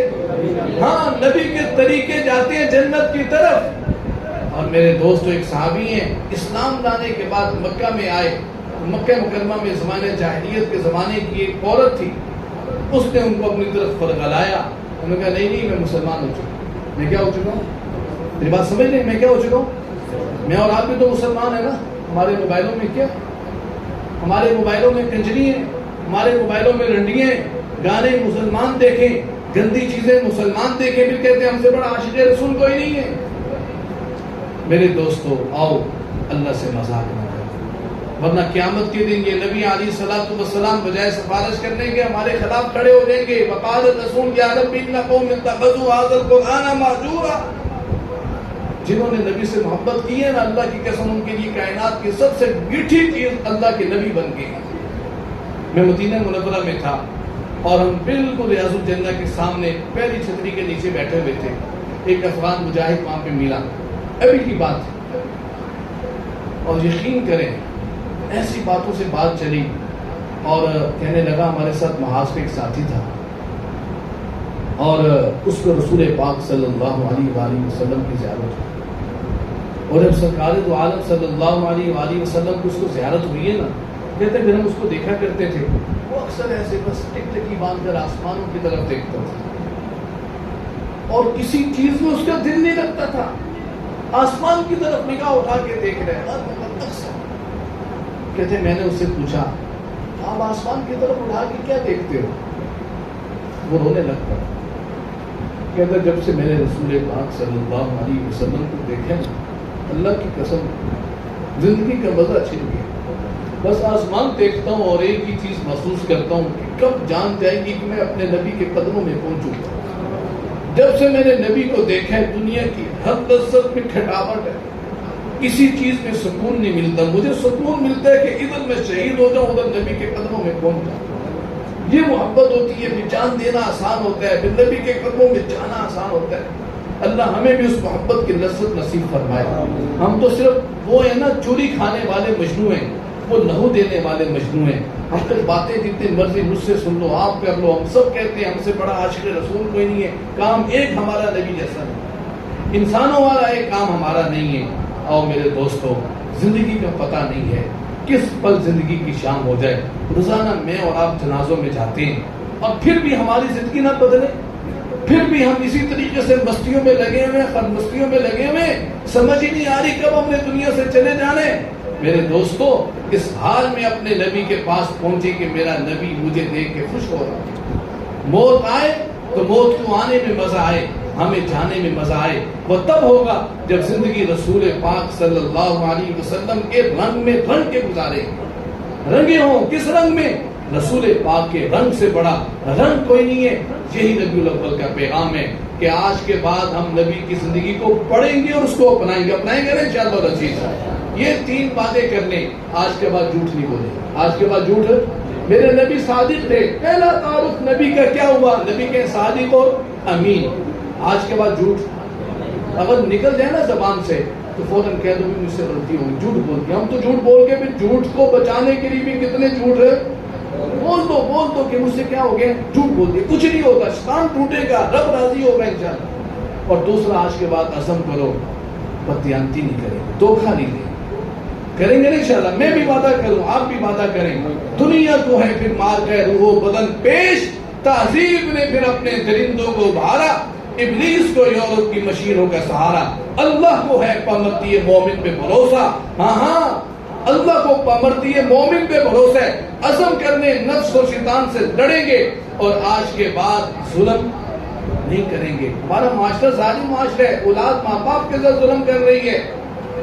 ہاں نبی کے طریقے جاتے ہیں جنت کی طرف۔ اور میرے دوستو ایک صحابی ہیں، اسلام لانے کے بعد مکہ میں آئے، مکہ مکرمہ میں زمانے جاہلیت کے زمانے کی ایک عورت تھی، اس نے ان کو اپنی طرف فرغلایا، انہوں نے کہا نہیں نہیں میں مسلمان ہو چکا ہوں۔ میں کیا ہو چکا ہوں؟ میری بات سمجھ رہے ہیں؟ میں کیا ہو چکا ہوں؟ میں اور آپ بھی تو مسلمان ہیں نا۔ ہمارے موبائلوں میں کیا؟ ہمارے موبائلوں میں کنجری ہیں، ہمارے موبائلوں میں رنڈیاں ہیں، گانے مسلمان دیکھیں، گندی چیزیں مسلمان دیکھیں، پھر کہتے ہیں ہم سے بڑا عاشق رسول کوئی نہیں ہے۔ میرے دوستو آؤ اللہ سے مذاق نہ کرو، ورنہ قیامت کے دن یہ نبی علیہ الصلوۃ والسلام بجائے سفارش کرنے کے ہمارے خلاف کھڑے ہو جائیں گے۔ وقال الرسول یا رب ان قوم اتخذوا هذا القرآن مہجورا، جنہوں نے نبی سے محبت کی ہے نا، اللہ کی قسم ان کے لیے کائنات کی سب سے میٹھی چیز اللہ کے نبی بن گئے ہیں۔ میں مدینہ منورہ میں تھا اور ہم بالکل ریاض الجنہ کے سامنے پہلی چھتری کے نیچے بیٹھے ہوئے تھے، ایک افغان مجاہد وہاں پہ ملا، ابھی کی بات ہے، اور یقین کریں ایسی باتوں سے بات چلی، اور کہنے لگا ہمارے ساتھ محاذ پہ ایک ساتھی تھا اور اس کو رسول پاک صلی اللہ علیہ وآلہ وسلم کی زیارت ہوئی، اور جب سرکار دو عالم صلی اللہ علیہ وآلہ وسلم کو اس کو زیارت ہوئی ہے نا، کہتے پھر ہم اس کو دیکھا کرتے تھے، وہ اکثر ایسے بس ٹکٹکی باندھ کر آسمانوں کی طرف دیکھتا تھا اور کسی چیز میں اس کا دل نہیں لگتا تھا، آسمان کی طرف نگاہ اٹھا کے دیکھ رہے ہیں اکثر۔ کہتے میں نے اس سے پوچھا آپ آسمان کی طرف اٹھا کے کیا دیکھتے ہو؟ وہ رونے لگ پڑا، کہتا جب سے میں نے رسول پاک صلی اللہ علیہ وسلم کو دیکھا اللہ کی قسم زندگی کا مزہ چھن گیا، بس آسمان دیکھتا ہوں اور ایک ہی چیز محسوس کرتا ہوں کہ کب جان جائے گی کہ میں اپنے نبی کے قدموں میں پہنچوں گا۔ جب سے میں نے نبی کو دیکھا ہے دنیا کی ہر لذت میں کھٹاوٹ ہے، کسی چیز میں سکون نہیں ملتا، مجھے سکون ملتا ہے کہ ادھر میں شہید ہو جاؤں ادھر نبی کے قدموں میں پہنچ جاؤں، یہ محبت ہوتی ہے، پھر جان دینا آسان ہوتا ہے، پھر نبی کے قدموں میں جانا آسان ہوتا ہے۔ اللہ ہمیں بھی اس محبت کی لذت نصیب فرمائے۔ ہم تو صرف وہ ہیں نا چوری کھانے والے مجنو ہیں، وہ لہو دینے والے مجنو ہیں، ہم تک باتیں جتنی مرضی مجھ سے سن لو، آپ کر لو، ہم سب کہتے ہیں ہم سے بڑا عاشق رسول کوئی نہیں ہے، کام ایک ہمارا نبی جیسا ہے، انسانوں والا ایک کام ہمارا نہیں ہے۔ آؤ میرے دوستو زندگی کا پتہ نہیں ہے کس پل زندگی کی شام ہو جائے، روزانہ میں اور آپ جنازوں میں جاتے ہیں اور پھر بھی ہماری زندگی نہ بدلے، پھر بھی ہم اسی طریقے سے مستیوں میں لگے ہوئے، خر مستیوں میں لگے ہوئے، سمجھ ہی نہیں آ رہی کب ہم نے دنیا سے چلے جانے۔ میرے دوستو اس حال میں اپنے نبی کے پاس پہنچے کہ میرا نبی مجھے دیکھ کے خوش ہو رہا، موت آئے تو موت کو آنے میں مزہ آئے، ہمیں جانے میں مزہ آئے، وہ تب ہوگا جب زندگی رسول پاک صلی اللہ علیہ وسلم کے رنگ میں رنگ کے گزارے، رنگے ہوں کس رنگ میں؟ رسول پاک کے رنگ سے بڑا رنگ کوئی نہیں ہے۔ یہی ربیع الاول کا پیغام ہے کہ آج کے بعد ہم نبی کی زندگی کو پڑھیں گے اور اس کو اپنائیں گے نا انشاءاللہ العزیز۔ یہ تین باتیں کر لیں، آج کے بعد جھوٹ نہیں بولے، آج کے بعد جھوٹ، میرے نبی صادق تھے، پہلا تعارف نبی کا کیا ہوا؟ نبی کے صادق اور امین۔ آج کے بعد جھوٹ اگر نکل جائے نا زبان سے تو فوراً کہہ دو مجھ سے غلطی ہوگی، جھوٹ بول کے، ہم تو جھوٹ بول کے پھر جھوٹ کو بچانے کے لیے بھی کتنے جھوٹ ہے، بول دو کہ مجھ سے کیا ہو گیا، جھوٹ بول دیا، کچھ نہیں ہوگا، شیطان ٹوٹے گا، رب راضی ہوگا انشاءاللہ۔ اور دوسرا آج کے بعد عزم کرو بددیانتی نہیں کریں گے، دھوکہ نہیں دیں کریں گے انشاءاللہ، میں بھی وعدہ کروں، آپ بھی وعدہ کریں، دنیا کو ہے پھر مار گئے روح و بدن پیش، تہذیب نے پھر اپنے درندوں کو بھارا، ابلیس کو یورپ کی مشینوں کا سہارا، اللہ کو ہے پامرتی مومن پہ بھروسہ. ہاں اللہ کو پامرتی مومن پہ بھروسہ ہے. عزم کرنے نفس و شیطان سے لڑیں گے اور آج کے بعد ظلم نہیں کریں گے. ہمارا معاشرہ ظالم معاشرہ ہے. اولاد ماں باپ کے ساتھ ظلم کر رہی ہے،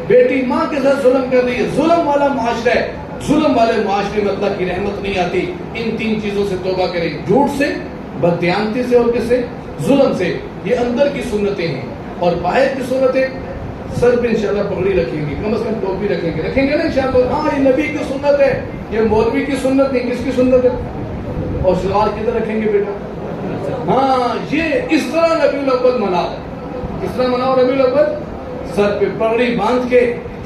بیٹی ماں کے ساتھ ظلم کر رہی ہے. ظلم والا معاشرہ ہے. ظلم والے معاشرے میں اللہ کی رحمت نہیں آتی. ان 3 چیزوں سے توبہ کریں، جھوٹ سے، بددیانتی سے اور کس سے؟ ظلم سے. یہ اندر کی سنتیں ہیں. اور باہر کی سنتیں، سر پہ انشاءاللہ پگڑی رکھیں گے، کم از کم ٹوپی رکھیں گے نا انشاءاللہ. ہاں یہ نبی کی سنت ہے، یہ مولوی کی سنت نہیں. کس کی سنت ہے؟ اور شلوار کدھر رکھیں گے بیٹا؟ ہاں یہ اس طرح ربیع الاول مناؤ. کس طرح مناؤ ربیع الاول؟ سر پہ پگڑی باندھ کے،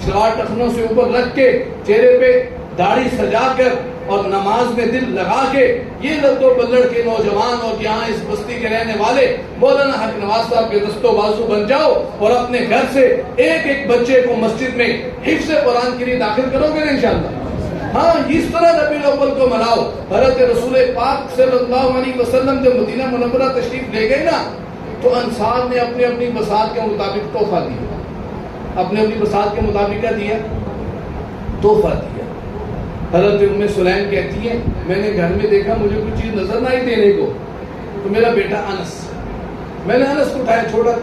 شلوار ٹخنوں سے اوپر رکھ کے، چہرے پہ داڑھی سجا کر اور نماز میں دل لگا کے. یہ لدو بلڑ کے نوجوان اور یہاں اس بستی کے رہنے والے مولانا حق نواز صاحب کے دست و بازو بن جاؤ اور اپنے گھر سے ایک بچے کو مسجد میں حفظ قرآن کے لیے داخل کرو گے انشاءاللہ. ہاں اس طرح ربیع الاول کو مناؤ. حضرت رسول پاک صلی اللہ علیہ وسلم جب مدینہ منورہ تشریف لے گئے نا تو انصار نے اپنی اپنی بساط کے مطابق تحفہ دیا. اپنے اپنی بساط کے مطابق کیا دیا؟ تحفہ دیا. حضرت ام سلیم کہتی ہے میں نے گھر میں دیکھا مجھے کچھ چیز نظر نہ آئی دینے کو، تو میرا بیٹا انس، میں نے انس کو اٹھایا چھوڑا،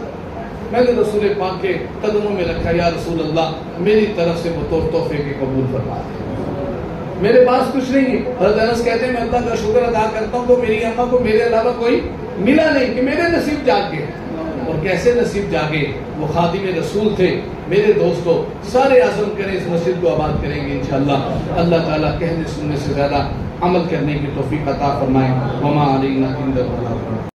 میں نے رسول پاک کے قدموں میں رکھا. یا رسول اللہ میری طرف سے بطور تحفے کے قبول فرما دیں، میرے پاس کچھ نہیں ہے. حضرت انس کہتے ہیں میں اللہ کا شکر ادا کرتا ہوں کہ میری اماں کو میرے علاوہ کوئی ملا نہیں، کہ میرے نصیب جاگ گئے. اور کیسے نصیب جاگے؟ وہ خادم رسول تھے. میرے دوستو سارے عزم کریں اس مسجد کو آباد کریں گے انشاءاللہ. اللہ تعالیٰ کہنے سننے سے زیادہ عمل کرنے کی توفیق عطا فرمائے. وما علینا الا البلاغ.